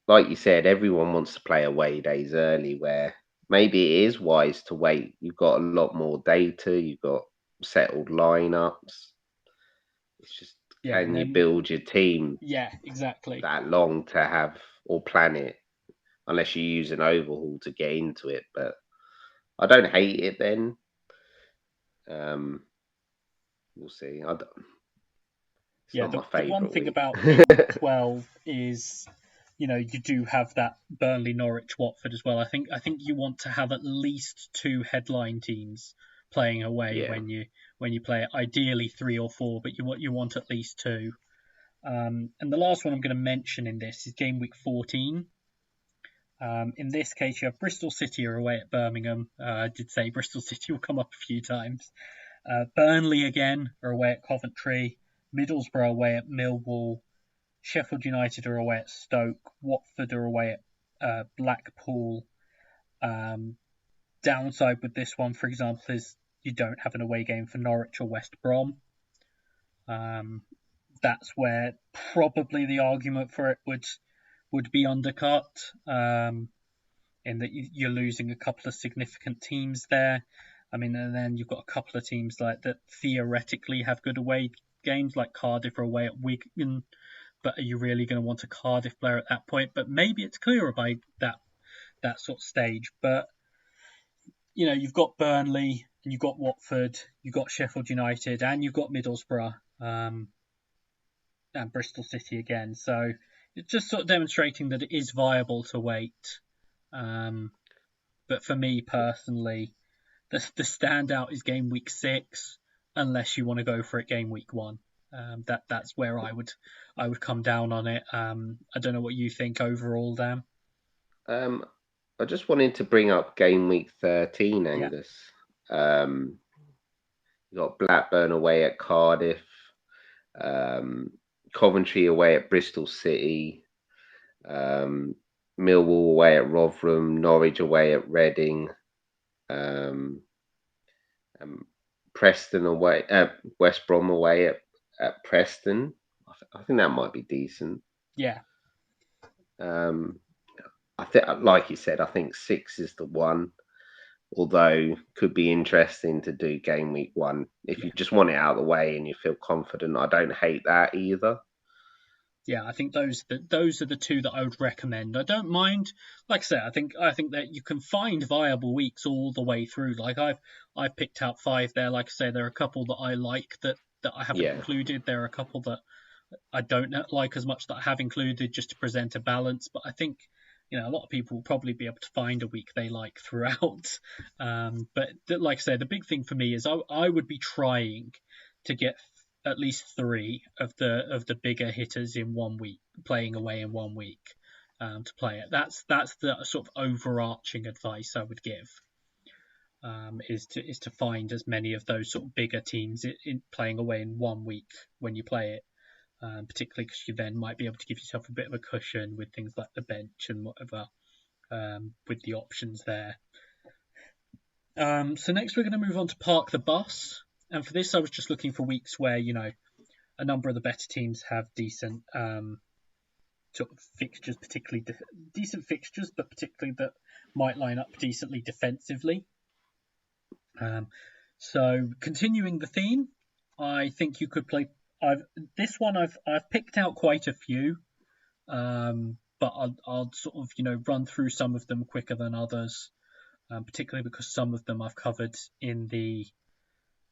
[SPEAKER 2] like you said, everyone wants to play away days early, where maybe it is wise to wait. You've got a lot more data. You've got settled lineups. It's just, can you build your team
[SPEAKER 1] exactly
[SPEAKER 2] that long to have or plan it, unless you use an overhaul to get into it. But I don't hate it then. We'll see. It's not my favourite.
[SPEAKER 1] The one thing about game week 12 is, you do have that Burnley, Norwich, Watford as well. I think you want to have at least 2 headline teams playing away when you play it. Ideally 3 or 4, but you want at least 2. And the last one I'm going to mention in this is game week 14. In this case, you have Bristol City are away at Birmingham. I did say Bristol City will come up a few times. Burnley again are away at Coventry. Middlesbrough away at Millwall. Sheffield United are away at Stoke. Watford are away at Blackpool. Downside with this one, for example, is you don't have an away game for Norwich or West Brom. That's where probably the argument for it would be undercut, in that you're losing a couple of significant teams there. I mean, and then you've got a couple of teams like that theoretically have good away games, like Cardiff are away at Wigan, but are you really going to want a Cardiff player at that point? But maybe it's clearer by that sort of stage. But you've got Burnley and you've got Watford, you've got Sheffield United, and you've got Middlesbrough, and Bristol City again. So it's just sort of demonstrating that it is viable to wait. But for me personally, the standout is game week 6, unless you want to go for it game week 1. That's where I would come down on it. I don't know what you think overall, Dan.
[SPEAKER 2] I just wanted to bring up game week 13, Angus. You got Blackburn away at Cardiff, Coventry away at Bristol City, Millwall away at Rotherham, Norwich away at Reading, Preston away at West Brom away at Preston. I think that might be decent.
[SPEAKER 1] Yeah.
[SPEAKER 2] I think, like you said, I think 6 is the one. Although could be interesting to do game week 1 if you just want it out of the way and you feel confident. I don't hate that either.
[SPEAKER 1] Yeah, I think those are the 2 that I would recommend. I don't mind, like I said, I think that you can find viable weeks all the way through. Like I've picked out 5 there. Like I say, there are a couple that I like that I haven't included. There are a couple that I don't like as much that I have included, just to present a balance. But I think a lot of people will probably be able to find a week they like throughout. But like I say, the big thing for me is I would be trying to get at least 3 of the bigger hitters in 1 week, playing away in 1 week, to play it. That's the sort of overarching advice I would give. Is to find as many of those sort of bigger teams in playing away in 1 week when you play it. particularly because you then might be able to give yourself a bit of a cushion with things like the bench and whatever, with the options there. So next we're going to move on to Park the Bus. And for this, I was just looking for weeks where, a number of the better teams have decent sort of fixtures, particularly decent fixtures, but particularly that might line up decently defensively. So continuing the theme, I think you could play. I've picked out quite a few, but I'll sort of run through some of them quicker than others, particularly because some of them I've covered in the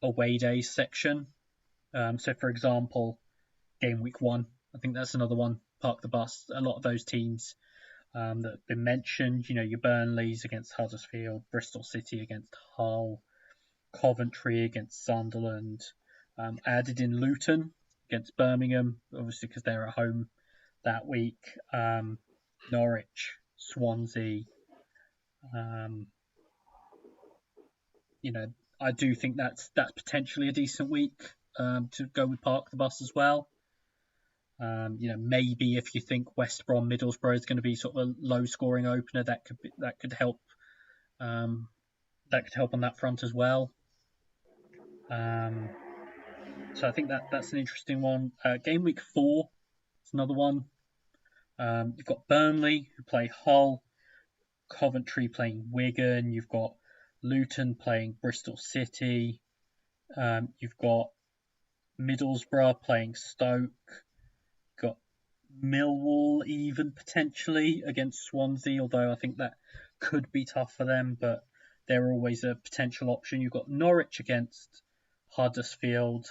[SPEAKER 1] away days section. So for example, game week 1, I think that's another one. Park the Bus. A lot of those teams that have been mentioned, your Burnleys against Huddersfield, Bristol City against Hull, Coventry against Sunderland, added in Luton against Birmingham, obviously because they're at home that week, Norwich, Swansea. I do think that's potentially a decent week to go with Park the Bus as well. Maybe if you think West Brom Middlesbrough is going to be sort of a low scoring opener, that could help. That could help on that front as well. So I think that's an interesting one. Game week 4 is another one. You've got Burnley who play Hull, Coventry playing Wigan. You've got Luton playing Bristol City. You've got Middlesbrough playing Stoke. Got Millwall even potentially against Swansea, although I think that could be tough for them, but they're always a potential option. You've got Norwich against Huddersfield,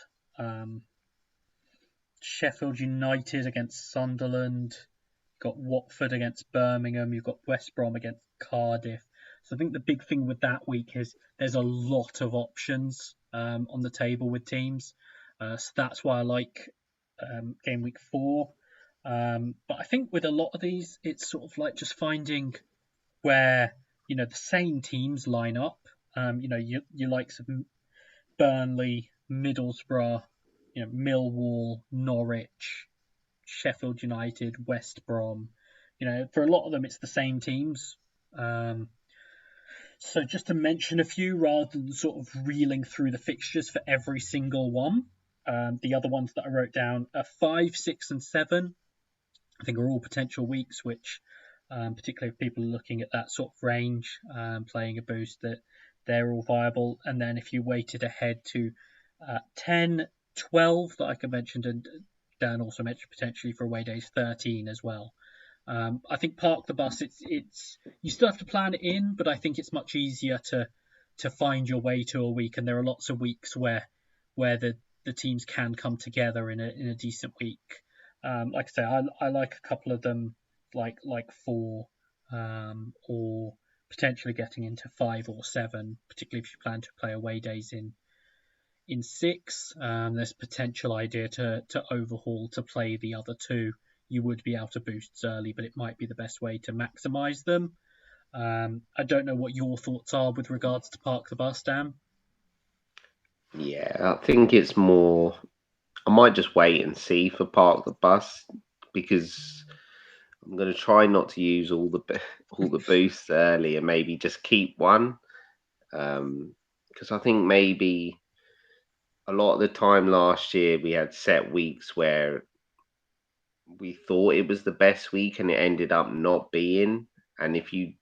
[SPEAKER 1] Sheffield United against Sunderland, you've got Watford against Birmingham, you've got West Brom against Cardiff. So I think the big thing with that week is there's a lot of options on the table with teams. So that's why I like game week 4. But I think with a lot of these, it's sort of like just finding where, the same teams line up. Your likes of Burnley, Middlesbrough, Millwall, Norwich, Sheffield United, West Brom. For a lot of them, it's the same teams. So just to mention a few rather than sort of reeling through the fixtures for every single one. The other ones that I wrote down are 5, 6, and 7. I think are all potential weeks, which particularly if people are looking at that sort of range, playing a boost, that they're all viable. And then if you weighted ahead to 10, 12 that I mentioned, and Dan also mentioned potentially for away days 13 as well. I think Park the Bus, it's you still have to plan it in, but I think it's much easier to find your way to a week, and there are lots of weeks where the teams can come together in a decent week. Like I say, I like a couple of them, like 4, or potentially getting into 5 or 7, particularly if you plan to play away days in 6. There's potential idea to overhaul to play the other 2. You would be out of boosts early, but it might be the best way to maximise them. I don't know what your thoughts are with regards to Park the Bus, Dan.
[SPEAKER 2] Yeah, I think it's more. I might just wait and see for Park the Bus, because I'm going to try not to use all the boosts early and maybe just keep one. Because I think maybe a lot of the time last year we had set weeks where we thought it was the best week and it ended up not being. And if you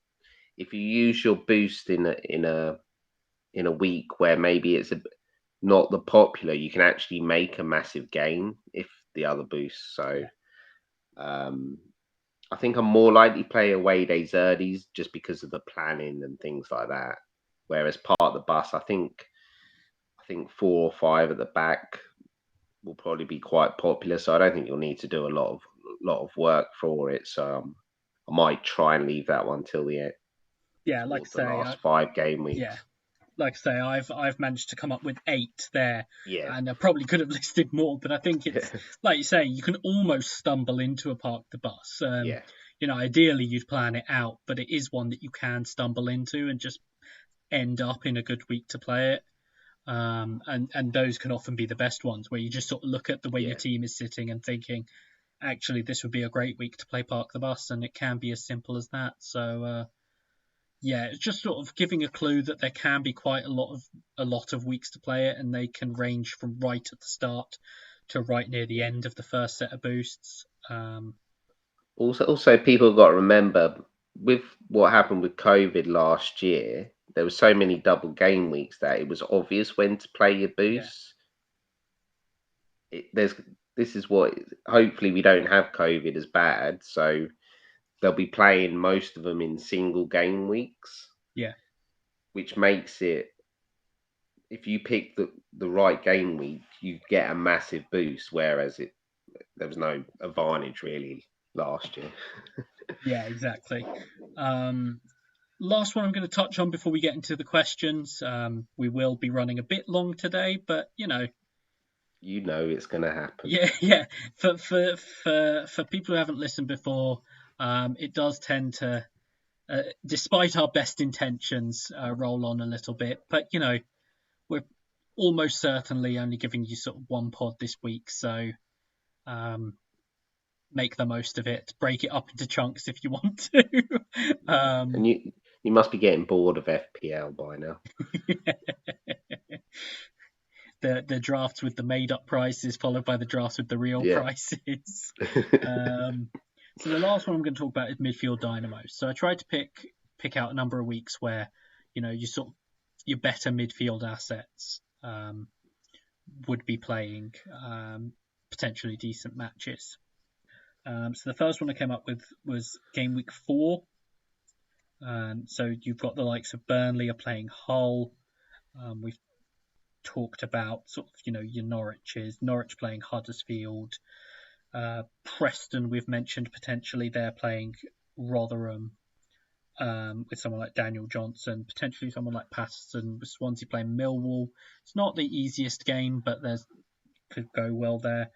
[SPEAKER 2] use your boost in a week where maybe it's not the popular, you can actually make a massive gain if the other boosts. So I think I'm more likely to play away days early just because of the planning and things like that. Whereas Park the Bus, I think 4 or 5 at the back will probably be quite popular. So I don't think you'll need to do a lot of work for it. So I might try and leave that one till the end.
[SPEAKER 1] Yeah, like I say,
[SPEAKER 2] last 5 game weeks.
[SPEAKER 1] Yeah, like I say, I've managed to come up with 8 there.
[SPEAKER 2] Yeah.
[SPEAKER 1] And I probably could have listed more, but I think it's like you say, you can almost stumble into a Park the Bus.
[SPEAKER 2] Yeah.
[SPEAKER 1] Ideally you'd plan it out, but it is one that you can stumble into and just end up in a good week to play it. And those can often be the best ones, where you just sort of look at the way your team is sitting and thinking, actually, this would be a great week to play Park the Bus, and it can be as simple as that. So yeah, it's just sort of giving a clue that there can be quite a lot of weeks to play it, and they can range from right at the start to right near the end of the first set of boosts.
[SPEAKER 2] Also, people got to remember with what happened with COVID last year, there were so many double game weeks that it was obvious when to play your
[SPEAKER 1] Yeah,
[SPEAKER 2] boosts. This is what hopefully we don't have COVID as bad, so they'll be playing most of them in single game weeks,
[SPEAKER 1] yeah,
[SPEAKER 2] which makes it, if you pick the right game week, you get a massive boost. Whereas there was no advantage really last year.
[SPEAKER 1] yeah, exactly. Last one I'm going to touch on before we get into the questions. We will be running a bit long today, but
[SPEAKER 2] You know it's going to happen.
[SPEAKER 1] yeah. For people who haven't listened before, it does tend to, despite our best intentions, roll on a little bit. But we're almost certainly only giving you sort of one pod this week, so make the most of it. Break it up into chunks if you want to.
[SPEAKER 2] And you must be getting bored of FPL by now.
[SPEAKER 1] The drafts with the made up prices followed by the drafts with the real prices. So the last one I'm going to talk about is Midfield Dynamos. So I tried to pick out a number of weeks where you sort of your better midfield assets would be playing potentially decent matches. So the first one I came up with was game week 4. So you've got the likes of Burnley are playing Hull. We've talked about sort of your Norwich playing Huddersfield. Preston we've mentioned potentially they're playing Rotherham with someone like Daniel Johnson, potentially someone like Patterson, with Swansea playing Millwall. It's not the easiest game, but could go well there.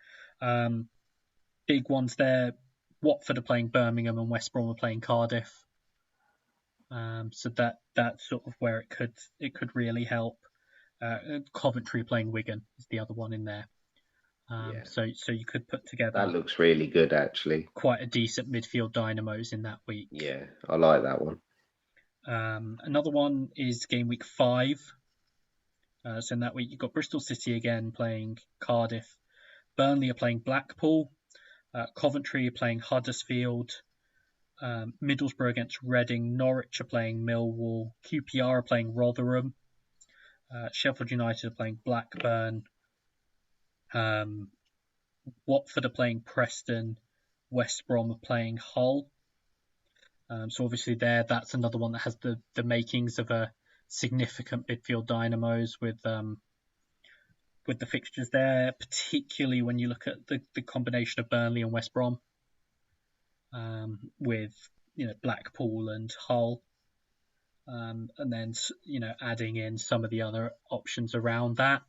[SPEAKER 1] Big ones there. Watford are playing Birmingham and West Brom are playing Cardiff. So that's sort of where it could really help. Coventry playing Wigan is the other one in there. So you could put together.
[SPEAKER 2] That looks really good, actually.
[SPEAKER 1] Quite a decent midfield dynamos in that week.
[SPEAKER 2] Yeah, I like that one.
[SPEAKER 1] Another one is game week 5. So in that week you've got Bristol City again playing Cardiff. Burnley are playing Blackpool. Coventry are playing Huddersfield. Middlesbrough against Reading. Norwich are playing Millwall. QPR are playing Rotherham. Sheffield United are playing Blackburn. Watford are playing Preston. West Brom are playing Hull. So obviously that's another one that has the makings of a significant midfield dynamos with the fixtures there, particularly when you look at the combination of Burnley and West Brom, with Blackpool and Hull, and then adding in some of the other options around that.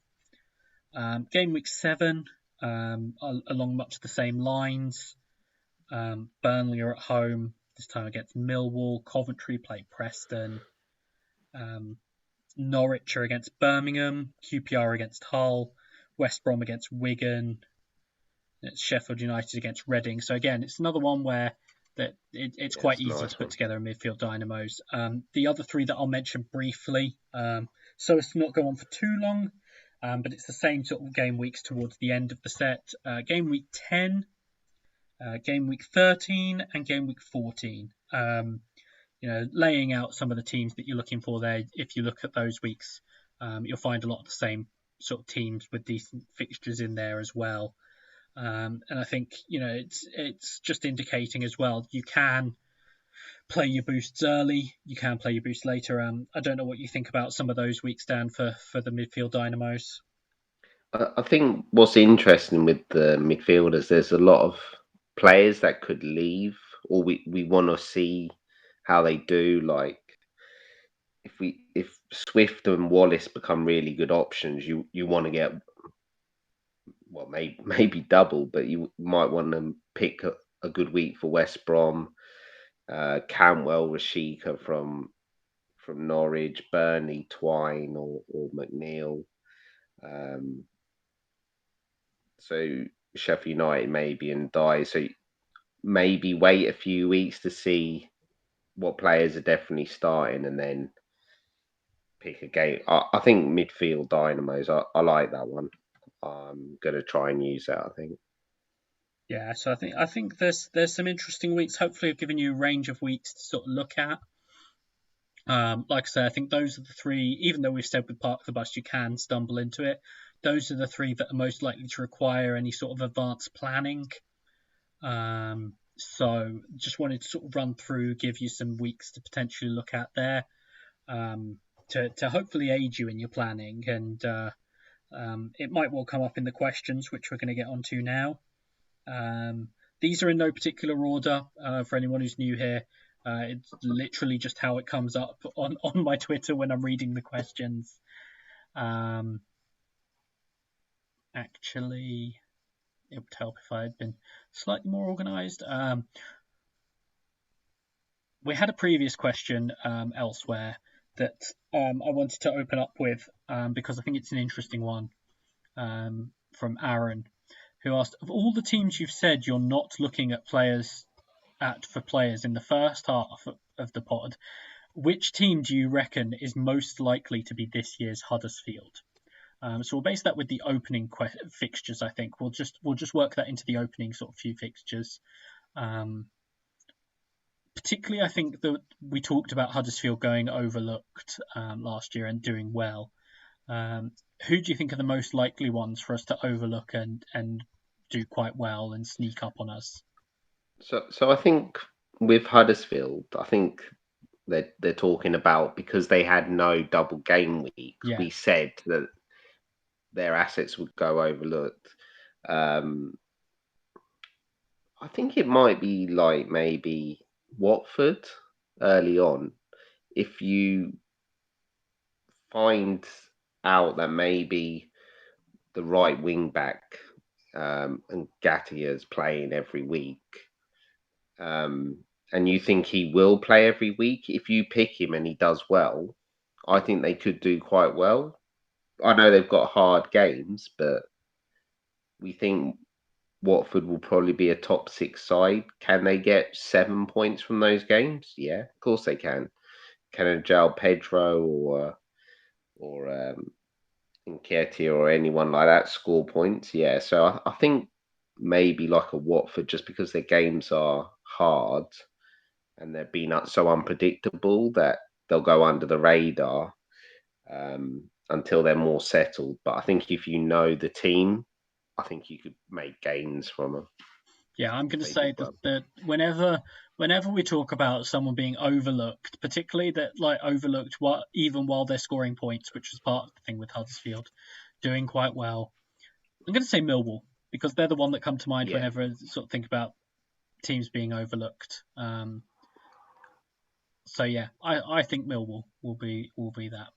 [SPEAKER 1] Game week 7, along much the same lines. Burnley are at home this time against Millwall. Coventry play Preston. Norwich are against Birmingham. QPR against Hull. West Brom against Wigan. It's Sheffield United against Reading. So again, it's another one where it's quite easy to put together a midfield dynamos. The other 3 that I'll mention briefly, so as to not go on for too long, but it's the same sort of game weeks towards the end of the set. Game week 10, game week 13, and game week 14. Laying out some of the teams that you're looking for there. If you look at those weeks, you'll find a lot of the same sort of teams with decent fixtures in there as well. And I think it's just indicating as well, you can play your boosts early, you can play your boosts later. I don't know what you think about some of those weeks, Dan, for the midfield dynamos.
[SPEAKER 2] I think what's interesting with the midfielders, there's a lot of players that could leave, or we want to see how they do. Like if Swift and Wallace become really good options, you want to get, well, maybe double, but you might want to pick a good week for West Brom, Cantwell, Rashika from Norwich, Burnley, Twine or McNeil. Um, so Sheffield United maybe and die. So maybe wait a few weeks to see what players are definitely starting, and then pick a game. I think midfield dynamos. I like that one. I'm gonna try and use that. I think.
[SPEAKER 1] Yeah, so I think there's some interesting weeks. Hopefully, I've given you a range of weeks to sort of look at. Like I say, I think those are the three. Even though we've said with Park the Bus you can stumble into it, those are the three that are most likely to require any sort of advanced planning. So just wanted to sort of run through, give you some weeks to potentially look at there, to hopefully aid you in your planning. And it might well come up in the questions, which we're going to get onto now. These are in no particular order for anyone who's new here. It's literally just how it comes up on my Twitter when I'm reading the questions. Actually, it would help if I had been slightly more organised. We had a previous question elsewhere that I wanted to open up with because I think it's an interesting one from Aaron, who asked, of all the teams you've said you're not looking at players for players in the first half of the pod, which team do you reckon is most likely to be this year's Huddersfield? So we'll base that with the opening fixtures. I think we'll just work that into the opening sort of few fixtures. Particularly, I think that we talked about Huddersfield going overlooked last year and doing well. Who do you think are the most likely ones for us to overlook and do quite well and sneak up on us?
[SPEAKER 2] So I think with Huddersfield, I think they're talking about because they had no double game weeks.
[SPEAKER 1] Yeah,
[SPEAKER 2] We said that their assets would go overlooked. Um, I think it might be like maybe Watford early on. If you find out that maybe the right wing back and Gatia's playing every week, um, and you think he will play every week, if you pick him and he does well, I think they could do quite well. I know they've got hard games, but we think Watford will probably be a top six side. Can they get 7 points from those games? Yeah, of course they can. Can João Pedro or Nketiah or anyone like that score points? Yeah, so I think maybe like a Watford, just because their games are hard and they've been so unpredictable that they'll go under the radar until they're more settled. But I think if you know the team, I think you could make gains from them
[SPEAKER 1] yeah. I'm
[SPEAKER 2] if
[SPEAKER 1] going to
[SPEAKER 2] they did
[SPEAKER 1] say that,
[SPEAKER 2] well.
[SPEAKER 1] whenever we talk about someone being overlooked, particularly that like overlooked even while they're scoring points, which was part of the thing with Huddersfield, doing quite well. I'm going to say Millwall because they're the one that come to mind
[SPEAKER 2] Yeah.
[SPEAKER 1] whenever I sort of think about teams being overlooked. So yeah, I think Millwall will be that.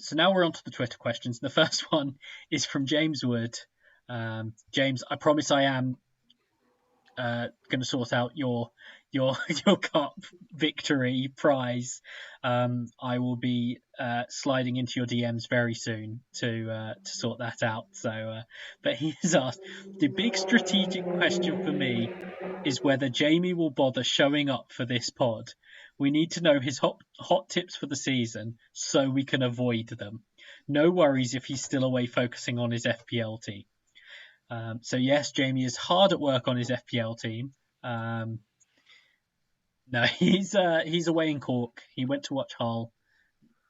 [SPEAKER 1] So now we're on to the Twitter questions. The first one is from James Wood. James, I promise I am going to sort out your your cup victory prize. I will be sliding into your DMs very soon to sort that out. So, but he has asked the big strategic question for me is whether Jamie will bother showing up for this pod. We need to know his hot tips for the season so we can avoid them. No worries if he's still away focusing on his FPL team. So yes, Jamie is hard at work on his FPL team. No, he's away in Cork. He went to watch Hull.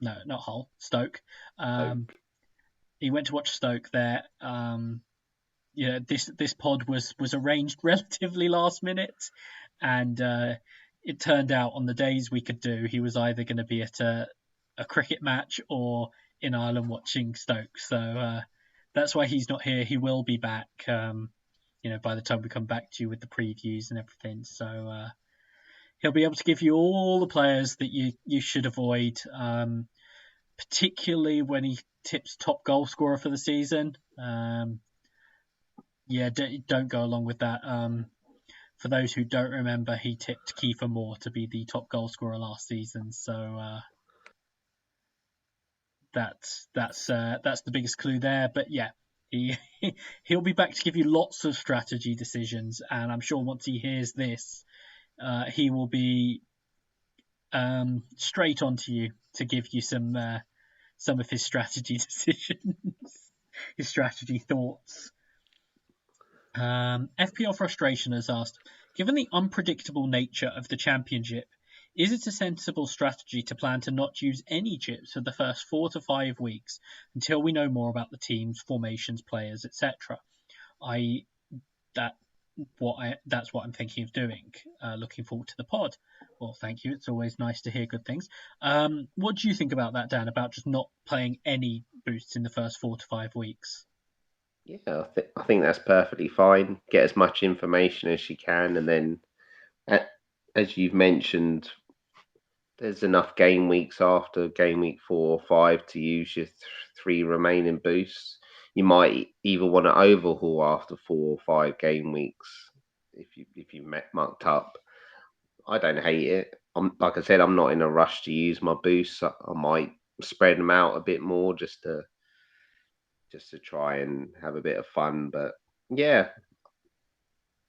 [SPEAKER 1] No, not Hull. Stoke.
[SPEAKER 2] So
[SPEAKER 1] He went to watch Stoke there. Yeah, this pod was arranged relatively last minute, and it turned out on the days we could do, he was either going to be at a cricket match or in Ireland watching Stoke. So that's why he's not here. He will be back. By the time we come back to you with the previews and everything. So he'll be able to give you all the players that you should avoid, particularly when he tips top goal scorer for the season. Yeah, don't go along with that. For those who don't remember, he tipped Kiefer Moore to be the top goal scorer last season. So that's the biggest clue there. But yeah, he'll be back to give you lots of strategy decisions, and I'm sure once he hears this, he will be straight on to you to give you some of his strategy decisions, his strategy thoughts. FPL Frustration has asked, given the unpredictable nature of the championship, is it a sensible strategy to plan to not use any chips for the first 4 to 5 weeks until we know more about the teams, formations, players, etc.? That's what I'm thinking of doing. Looking forward to the pod. Well, thank you. It's always nice to hear good things. What do you think about that, Dan? About just not playing any boosts in the first 4 to 5 weeks?
[SPEAKER 2] Yeah, I think that's perfectly fine. Get as much information as you can, and then, as you've mentioned, there's enough game weeks after game week 4 or 5 to use your 3 remaining boosts. You might either want to overhaul after 4 or 5 game weeks if you mucked up. I don't hate it. Like I said, I'm not in a rush to use my boosts. I might spread them out a bit more just to try and have a bit of fun. But yeah,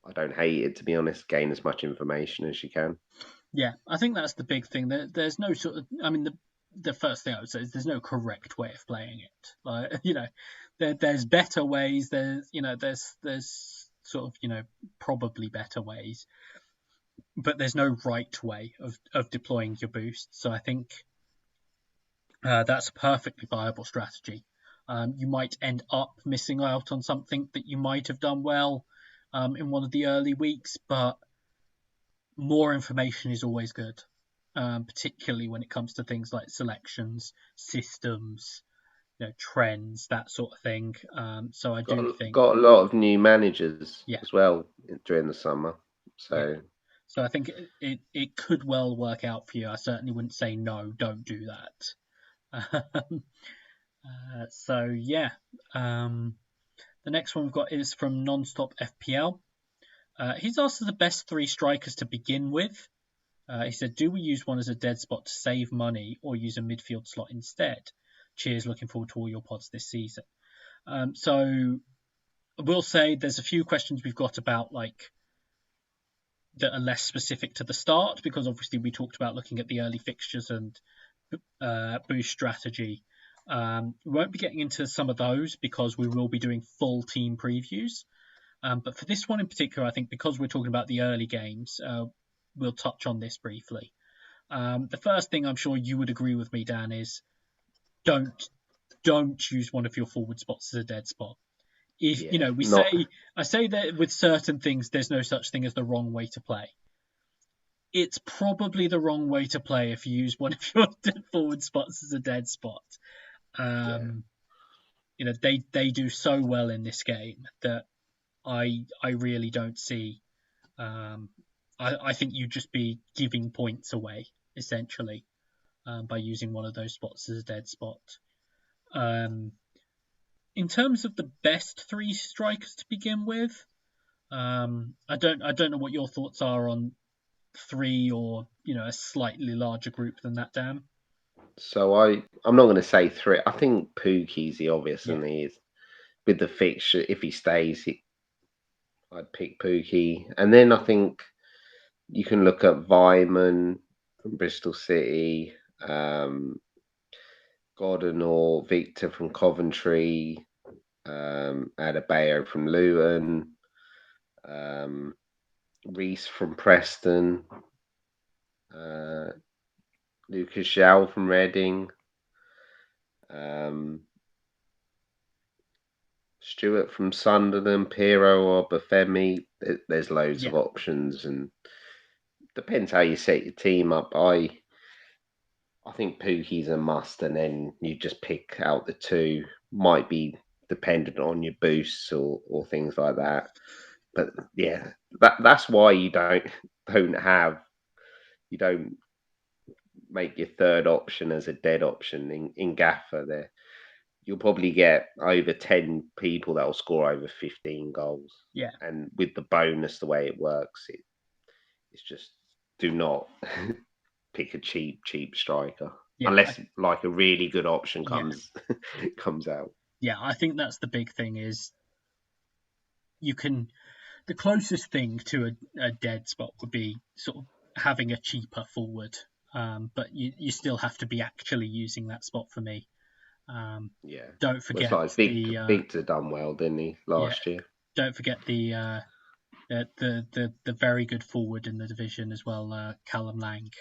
[SPEAKER 2] I don't hate it, to be honest. Gain as much information as you can.
[SPEAKER 1] Yeah, I think that's the big thing. There's no sort of, I mean, the first thing I would say is there's no correct way of playing it. Like, there's better ways. There's sort of, probably better ways, but there's no right way of deploying your boost. So I think that's a perfectly viable strategy. You might end up missing out on something that you might have done well in one of the early weeks, but more information is always good, particularly when it comes to things like selections, systems, trends, that sort of thing. So I do think
[SPEAKER 2] Got a lot of new managers
[SPEAKER 1] yeah,
[SPEAKER 2] as well during the summer.
[SPEAKER 1] yeah.
[SPEAKER 2] So
[SPEAKER 1] So I think it could well work out for you. I certainly wouldn't say no, don't do that. So yeah, the next one we've got is from Nonstop FPL. He's asked for the best 3 strikers to begin with. He said, do we use one as a dead spot to save money or use a midfield slot instead? Cheers, looking forward to all your pods this season. So I will say there's a few questions we've got about that are less specific to the start, because obviously we talked about looking at the early fixtures and boost strategy. We won't be getting into some of those because we will be doing full team previews. But for this one in particular, I think because we're talking about the early games, we'll touch on this briefly. The first thing I'm sure you would agree with me, Dan, is don't use one of your forward spots as a dead spot. If
[SPEAKER 2] yeah,
[SPEAKER 1] I say that with certain things, there's no such thing as the wrong way to play. It's probably the wrong way to play if you use one of your forward spots as a dead spot. They do so well in this game that I really don't see. I think you'd just be giving points away essentially by using one of those spots as a dead spot. In terms of the best 3 strikers to begin with, I don't know what your thoughts are on 3 or a slightly larger group than that, Dan.
[SPEAKER 2] So I'm not going to say 3. I think Pookie's the obvious,
[SPEAKER 1] Yeah,
[SPEAKER 2] and he is with the fixture. If he stays, I'd pick Pookie, and then I think you can look at Vyman from Bristol City, Gordon or Victor from Coventry, Adebayo from Luton, Reese from Preston, Lucas Zhao from Reading, Stewart from Sunderland, Pirro or Bafemi. There's loads
[SPEAKER 1] yeah,
[SPEAKER 2] of options, and depends how you set your team up. I think Pookie's a must, and then you just pick out the 2. Might be dependent on your boosts or things like that. But yeah, that's why you don't make your 3rd option as a dead option in Gaffr. There, you'll probably get over 10 people that will score over 15 goals.
[SPEAKER 1] yeah.
[SPEAKER 2] And with the bonus, the way it works, it's just do not pick a cheap striker.
[SPEAKER 1] Yeah,
[SPEAKER 2] unless like a really good option
[SPEAKER 1] yeah,
[SPEAKER 2] comes out.
[SPEAKER 1] yeah. I think that's the big thing is you can. The closest thing to a dead spot would be sort of having a cheaper forward, but you still have to be actually using that spot for me.
[SPEAKER 2] Yeah,
[SPEAKER 1] Don't
[SPEAKER 2] well, it's
[SPEAKER 1] forget
[SPEAKER 2] like
[SPEAKER 1] the
[SPEAKER 2] Victor done well, didn't he,
[SPEAKER 1] yeah.
[SPEAKER 2] last year?
[SPEAKER 1] Don't forget the very good forward in the division as well, Callum Lang.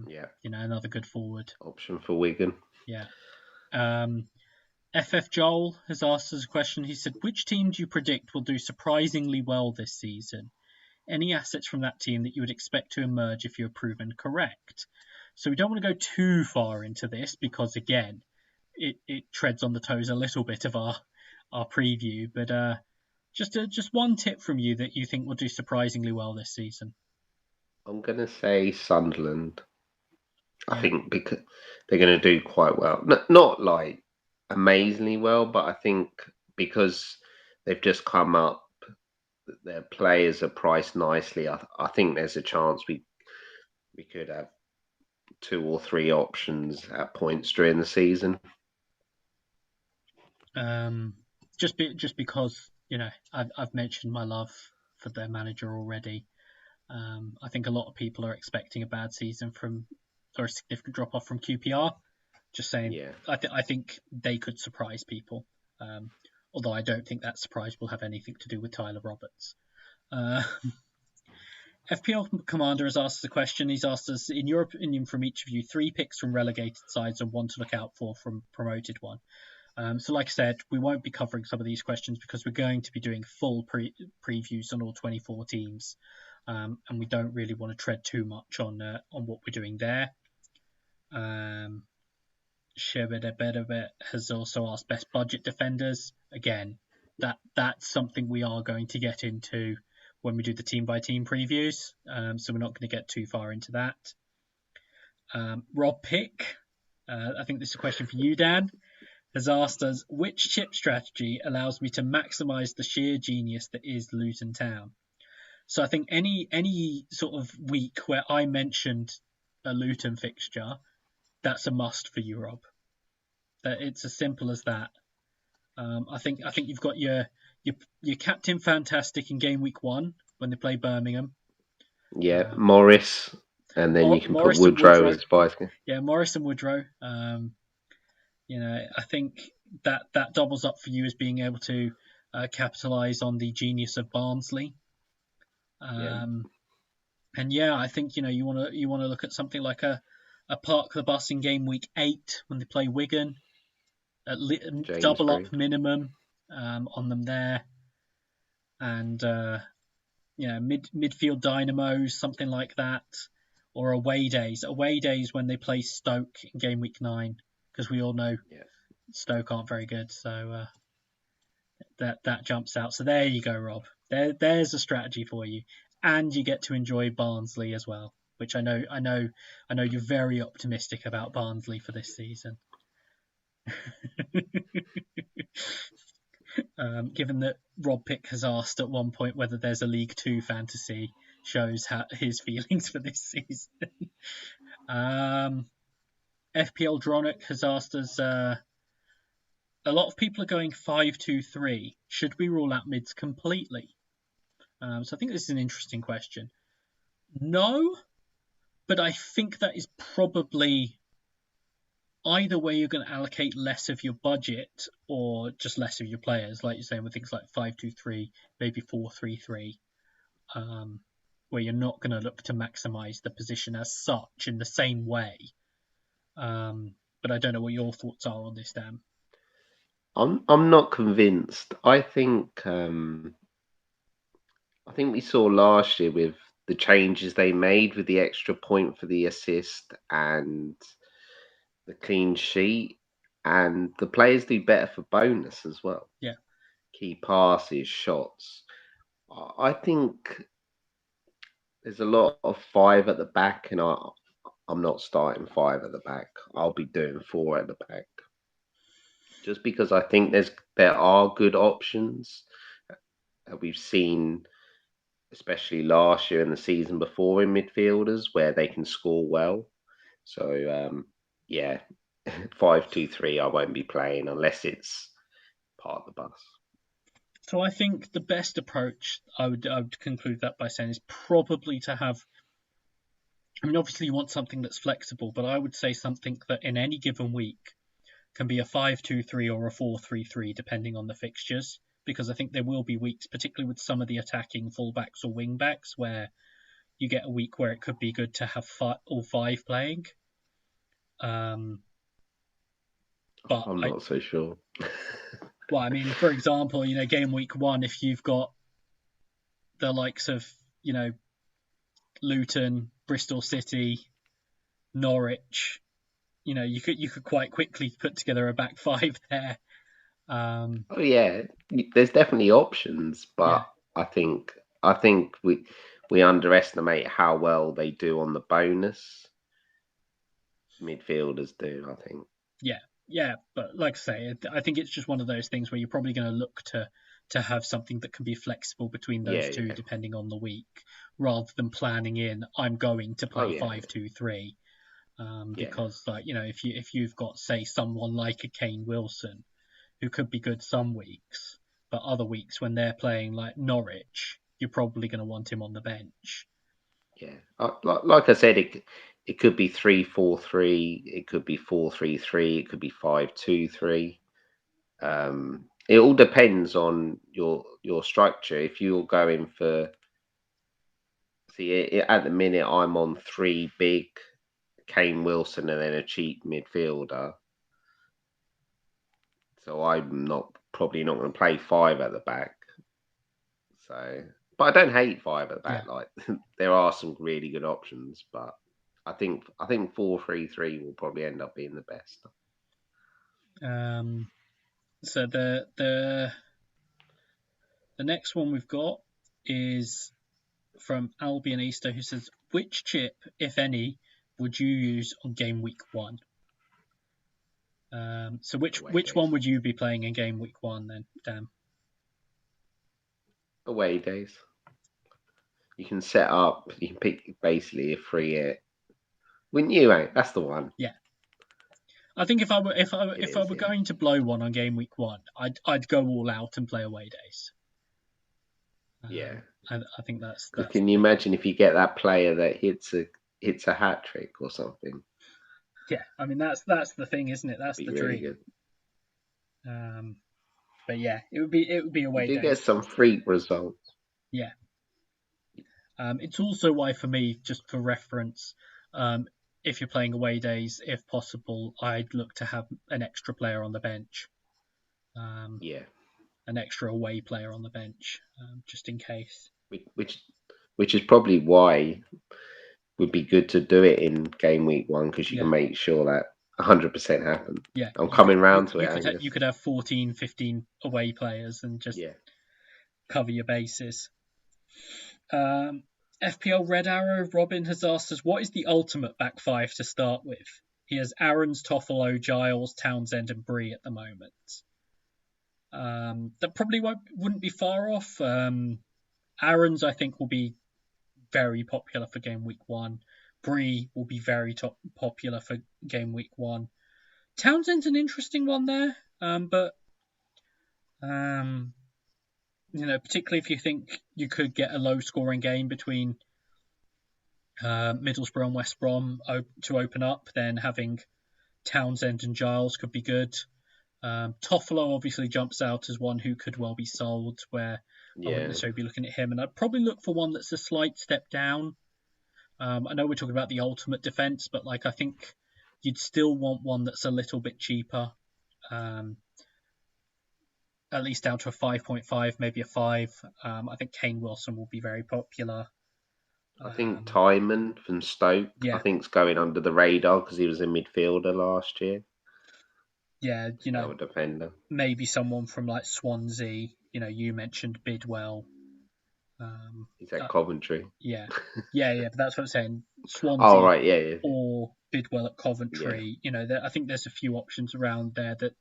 [SPEAKER 2] Yeah,
[SPEAKER 1] Another good forward.
[SPEAKER 2] option for Wigan.
[SPEAKER 1] Yeah. FF Joel has asked us a question. He said, which team do you predict will do surprisingly well this season? Any assets from that team that you would expect to emerge if you are proven correct? So we don't want to go too far into this because, again, it treads on the toes a little bit of our preview. But just one tip from you that you think will do surprisingly well this season.
[SPEAKER 2] I'm gonna say Sunderland. I
[SPEAKER 1] Yeah.
[SPEAKER 2] think because they're going to do quite well. Not like amazingly well, but I think because they've just come up, their players are priced nicely. I think there's a chance we could have two or three options at points during the season.
[SPEAKER 1] Just because I've mentioned my love for their manager already. I think a lot of people are expecting a bad season or a significant drop off from QPR. Just saying,
[SPEAKER 2] Yeah,
[SPEAKER 1] I think they could surprise people. Although I don't think that surprise will have anything to do with Tyler Roberts. Uh, FPL Commander has asked us a question. He's asked us, in your opinion, from each of you, 3 picks from relegated sides and 1 to look out for from promoted one. So like I said, we won't be covering some of these questions because we're going to be doing full previews on all 24 teams. And we don't really want to tread too much on what we're doing there. Shebedebedebet has also asked best budget defenders. Again, that's something we are going to get into when we do the team by team previews. So we're not going to get too far into that. Rob Pick, I think this is a question for you, Dan, has asked us, which chip strategy allows me to maximise the sheer genius that is Luton Town? So I think any sort of week where I mentioned a Luton fixture, that's a must for you, Rob. That it's as simple as that. I think you've got your captain fantastic in game week 1 when they play Birmingham.
[SPEAKER 2] yeah, Morris, and then you can put
[SPEAKER 1] Morris and
[SPEAKER 2] Woodrow
[SPEAKER 1] Woodrow.
[SPEAKER 2] as vice.
[SPEAKER 1] Yeah, Morris and Woodrow. I think that doubles up for you as being able to capitalise on the genius of Barnsley.
[SPEAKER 2] Yeah,
[SPEAKER 1] And yeah, I think you want to look at something like a park the bus in game week 8 when they play Wigan,
[SPEAKER 2] James
[SPEAKER 1] double
[SPEAKER 2] Green.
[SPEAKER 1] up minimum on them there, and midfield dynamos, something like that, or away days when they play Stoke in game week 9, because we all know
[SPEAKER 2] Yeah.
[SPEAKER 1] Stoke aren't very good, so that jumps out. So there you go, Rob. There's a strategy for you, and you get to enjoy Barnsley as well, which I know you're very optimistic about Barnsley for this season. Given that Rob Pick has asked at one point whether there's a League Two fantasy, shows his feelings for this season. FPL Dronic has asked us. A lot of people are going 5-2-3. Should we rule out mids completely? So I think this is an interesting question. No, but I think that is probably either way you're going to allocate less of your budget or just less of your players, like you're saying with things like 5-2-3, maybe 4-3-3, where you're not going to look to maximise the position as such in the same way. But I don't know what your thoughts are on this, Dan.
[SPEAKER 2] I'm not convinced. I think we saw last year with the changes they made with the extra point for the assist and the clean sheet, and the players do better for bonus as well.
[SPEAKER 1] Yeah.
[SPEAKER 2] Key passes, shots. I think there's a lot of 5 at the back, and I'm not starting 5 at the back. I'll be doing 4 at the back, just because I think there are good options that we've seen, especially last year and the season before, in midfielders where they can score well. So yeah, 5-2-3. I won't be playing unless it's part of the bus.
[SPEAKER 1] So I think the best approach, I would conclude that by saying, is probably to have. I mean, obviously you want something that's flexible, but I would say something that in any given week can be a 5-2-3 or a 4-3-3, depending on the fixtures. Because I think there will be weeks, particularly with some of the attacking fullbacks or wingbacks, where you get a week where it could be good to have all five playing. But
[SPEAKER 2] I'm not so sure.
[SPEAKER 1] Well, I mean, for example, game week 1, if you've got the likes of, Luton, Bristol City, Norwich, you could quite quickly put together a back five there.
[SPEAKER 2] Oh yeah, there's definitely options,
[SPEAKER 1] Yeah,
[SPEAKER 2] but I think we underestimate how well they do on the bonus. Midfielders do, I think.
[SPEAKER 1] yeah, but like I say, I think it's just one of those things where you're probably going to look to have something that can be flexible between those two,
[SPEAKER 2] Yeah.
[SPEAKER 1] depending on the week, rather than planning in I'm going to play
[SPEAKER 2] Oh yeah.
[SPEAKER 1] 5-2-3.
[SPEAKER 2] Yeah.
[SPEAKER 1] Because if you've got, say, someone like a Kane Wilson who could be good some weeks, but other weeks when they're playing like Norwich, you're probably going to want him on the bench.
[SPEAKER 2] Yeah. Like I said, it could be 3-4-3, it could be 4-3-3, it could be 5-2-3. It all depends on your structure. If you're going for, at the minute I'm on three big, Kane Wilson, and then a cheap midfielder. So I'm probably not going to play five at the back. So, but I don't hate five at the
[SPEAKER 1] Yeah.
[SPEAKER 2] back. Like there are some really good options, but I think 4-3-3 will probably end up being the best.
[SPEAKER 1] So the next one we've got is from Albion Easter, who says, which chip, if any, would you use on game week 1? So which one would you be playing in game week 1 then, Dan?
[SPEAKER 2] Away days. You can set up. You can pick basically a free hit. Wouldn't you? That's the one.
[SPEAKER 1] Yeah. I think if I were going to blow one on game week 1, I'd go all out and play away days.
[SPEAKER 2] Yeah.
[SPEAKER 1] I think that's.
[SPEAKER 2] Can you imagine if you get that player that hits a hat trick or something?
[SPEAKER 1] Yeah, I mean that's the thing, isn't it? That's the
[SPEAKER 2] really
[SPEAKER 1] dream.
[SPEAKER 2] Good.
[SPEAKER 1] But yeah, it would be away
[SPEAKER 2] You do
[SPEAKER 1] days.
[SPEAKER 2] get some freak results.
[SPEAKER 1] Yeah. It's also why, for me, just for reference, if you're playing away days, if possible, I'd look to have an extra player on the bench.
[SPEAKER 2] Yeah.
[SPEAKER 1] An extra away player on the bench, just in case.
[SPEAKER 2] Which is probably why would be good to do it in game week 1, because you can make sure that 100% happens.
[SPEAKER 1] Yeah,
[SPEAKER 2] I'm coming round to it, Angus.
[SPEAKER 1] You could have 14, 15 away players and just cover your bases. FPL Red Arrow Robin has asked us, what is the ultimate back five to start with? He has Aaron's, Toffolo, Giles, Townsend, and Bree at the moment. That probably wouldn't be far off. Aaron's, I think, will be very popular for game week 1. Bree will be very popular for game week 1. Townsend's an interesting one there, but particularly if you think you could get a low-scoring game between Middlesbrough and West Brom to open up, then having Townsend and Giles could be good. Toffolo obviously jumps out as one who could well be sold, where I wouldn't necessarily be looking at him, and I'd probably look for one that's a slight step down. I know we're talking about the ultimate defence, but I think you'd still want one that's a little bit cheaper, at least down to a 5.5, maybe a 5. I think Kane Wilson will be very popular.
[SPEAKER 2] I think Timon from Stoke, I think, is going under the radar because he was a midfielder last year.
[SPEAKER 1] Yeah,
[SPEAKER 2] defender.
[SPEAKER 1] Maybe someone from Swansea. You mentioned Bidwell.
[SPEAKER 2] He's at Coventry.
[SPEAKER 1] Yeah, but that's what I'm saying. Swansea.
[SPEAKER 2] Oh right, yeah.
[SPEAKER 1] Or Bidwell at Coventry. Yeah. I think there's a few options around there that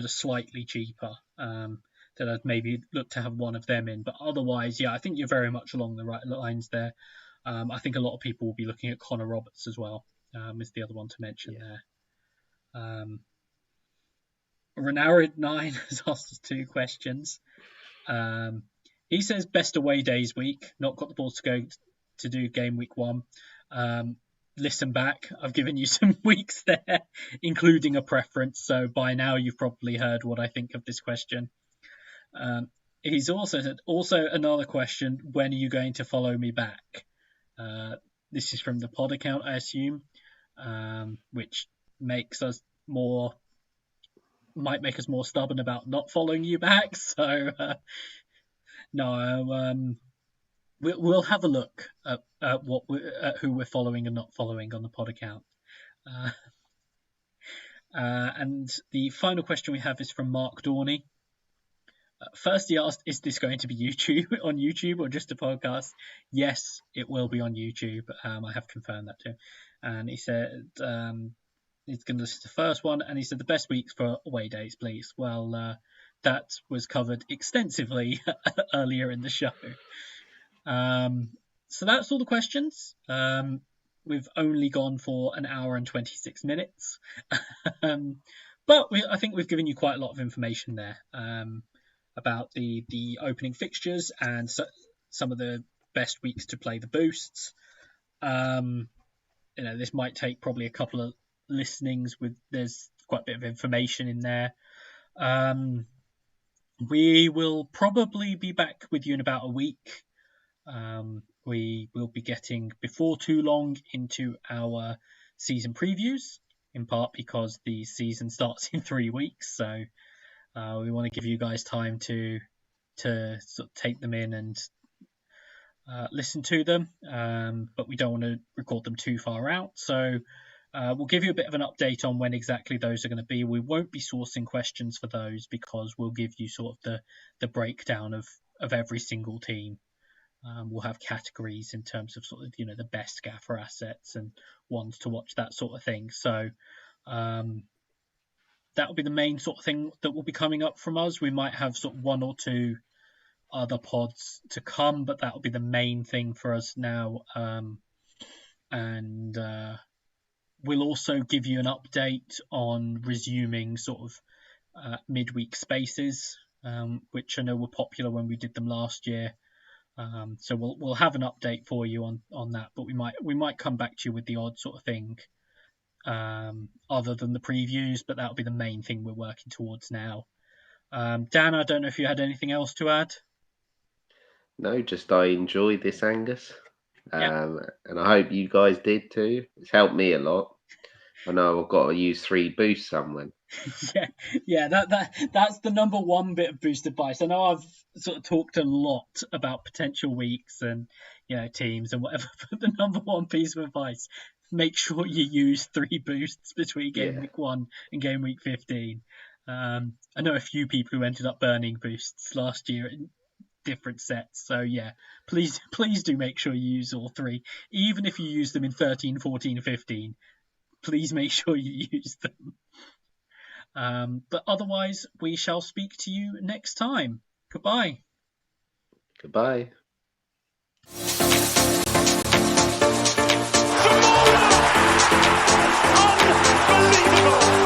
[SPEAKER 1] are slightly cheaper. That I'd maybe look to have one of them in. But otherwise, yeah, I think you're very much along the right lines there. I think a lot of people will be looking at Connor Roberts as well. is the other one to mention
[SPEAKER 2] Yeah.
[SPEAKER 1] there. Renarid9 has asked us 2 questions. He says best away days week. Not got the balls to go to do game week 1. Listen back. I've given you some weeks there, including a preference. So by now you've probably heard what I think of this question. He's also said, also another question, when are you going to follow me back? This is from the pod account, I assume, which makes us might make us more stubborn about not following you back. So no, we'll have a look at who we're following and not following on the pod account. And the final question we have is from Mark Dorney. First, he asked, is this going to be on YouTube or just a podcast? Yes, it will be on YouTube. I have confirmed that too. And he said he's going to list the first one, and he said the best weeks for away days, please. Well, that was covered extensively earlier in the show. So that's all the questions. We've only gone for an hour and 26 minutes. But I think we've given you quite a lot of information there. About the opening fixtures and some of the best weeks to play the boosts. This might take probably a couple of listenings. There's quite a bit of information in there. We will probably be back with you in about a week. We will be getting before too long into our season previews, in part because the season starts in 3 weeks. So we want to give you guys time to sort of take them in and listen to them, but we don't want to record them too far out. So we'll give you a bit of an update on when exactly those are going to be. We won't be sourcing questions for those because we'll give you sort of the breakdown of every single team. We'll have categories in terms of sort of the best Gaffr assets and ones to watch, that sort of thing. So that will be the main sort of thing that will be coming up from us. We might have sort of 1 or 2 other pods to come, but that will be the main thing for us now. And we'll also give you an update on resuming sort of midweek spaces, which I know were popular when we did them last year. So we'll have an update for you on that, but we might come back to you with the odd sort of thing other than the previews, but that'll be the main thing we're working towards now. Dan, I don't know if you had anything else to add.
[SPEAKER 2] No, just I enjoyed this, Angus,
[SPEAKER 1] Yeah.
[SPEAKER 2] and I hope you guys did too. It's helped me a lot. I know I've got to use 3 boosts somewhere.
[SPEAKER 1] yeah, that's the number one bit of boost advice. I know I've sort of talked a lot about potential weeks and teams and whatever, but the number one piece of advice: make sure you use 3 boosts between game week 1 and game week 15. I know a few people who ended up burning boosts last year in different sets. So yeah, please do make sure you use all 3, even if you use them in 13, 14, 15. Please make sure you use them. But otherwise, we shall speak to you next time. Goodbye.
[SPEAKER 2] Goodbye.
[SPEAKER 3] Unbelievable!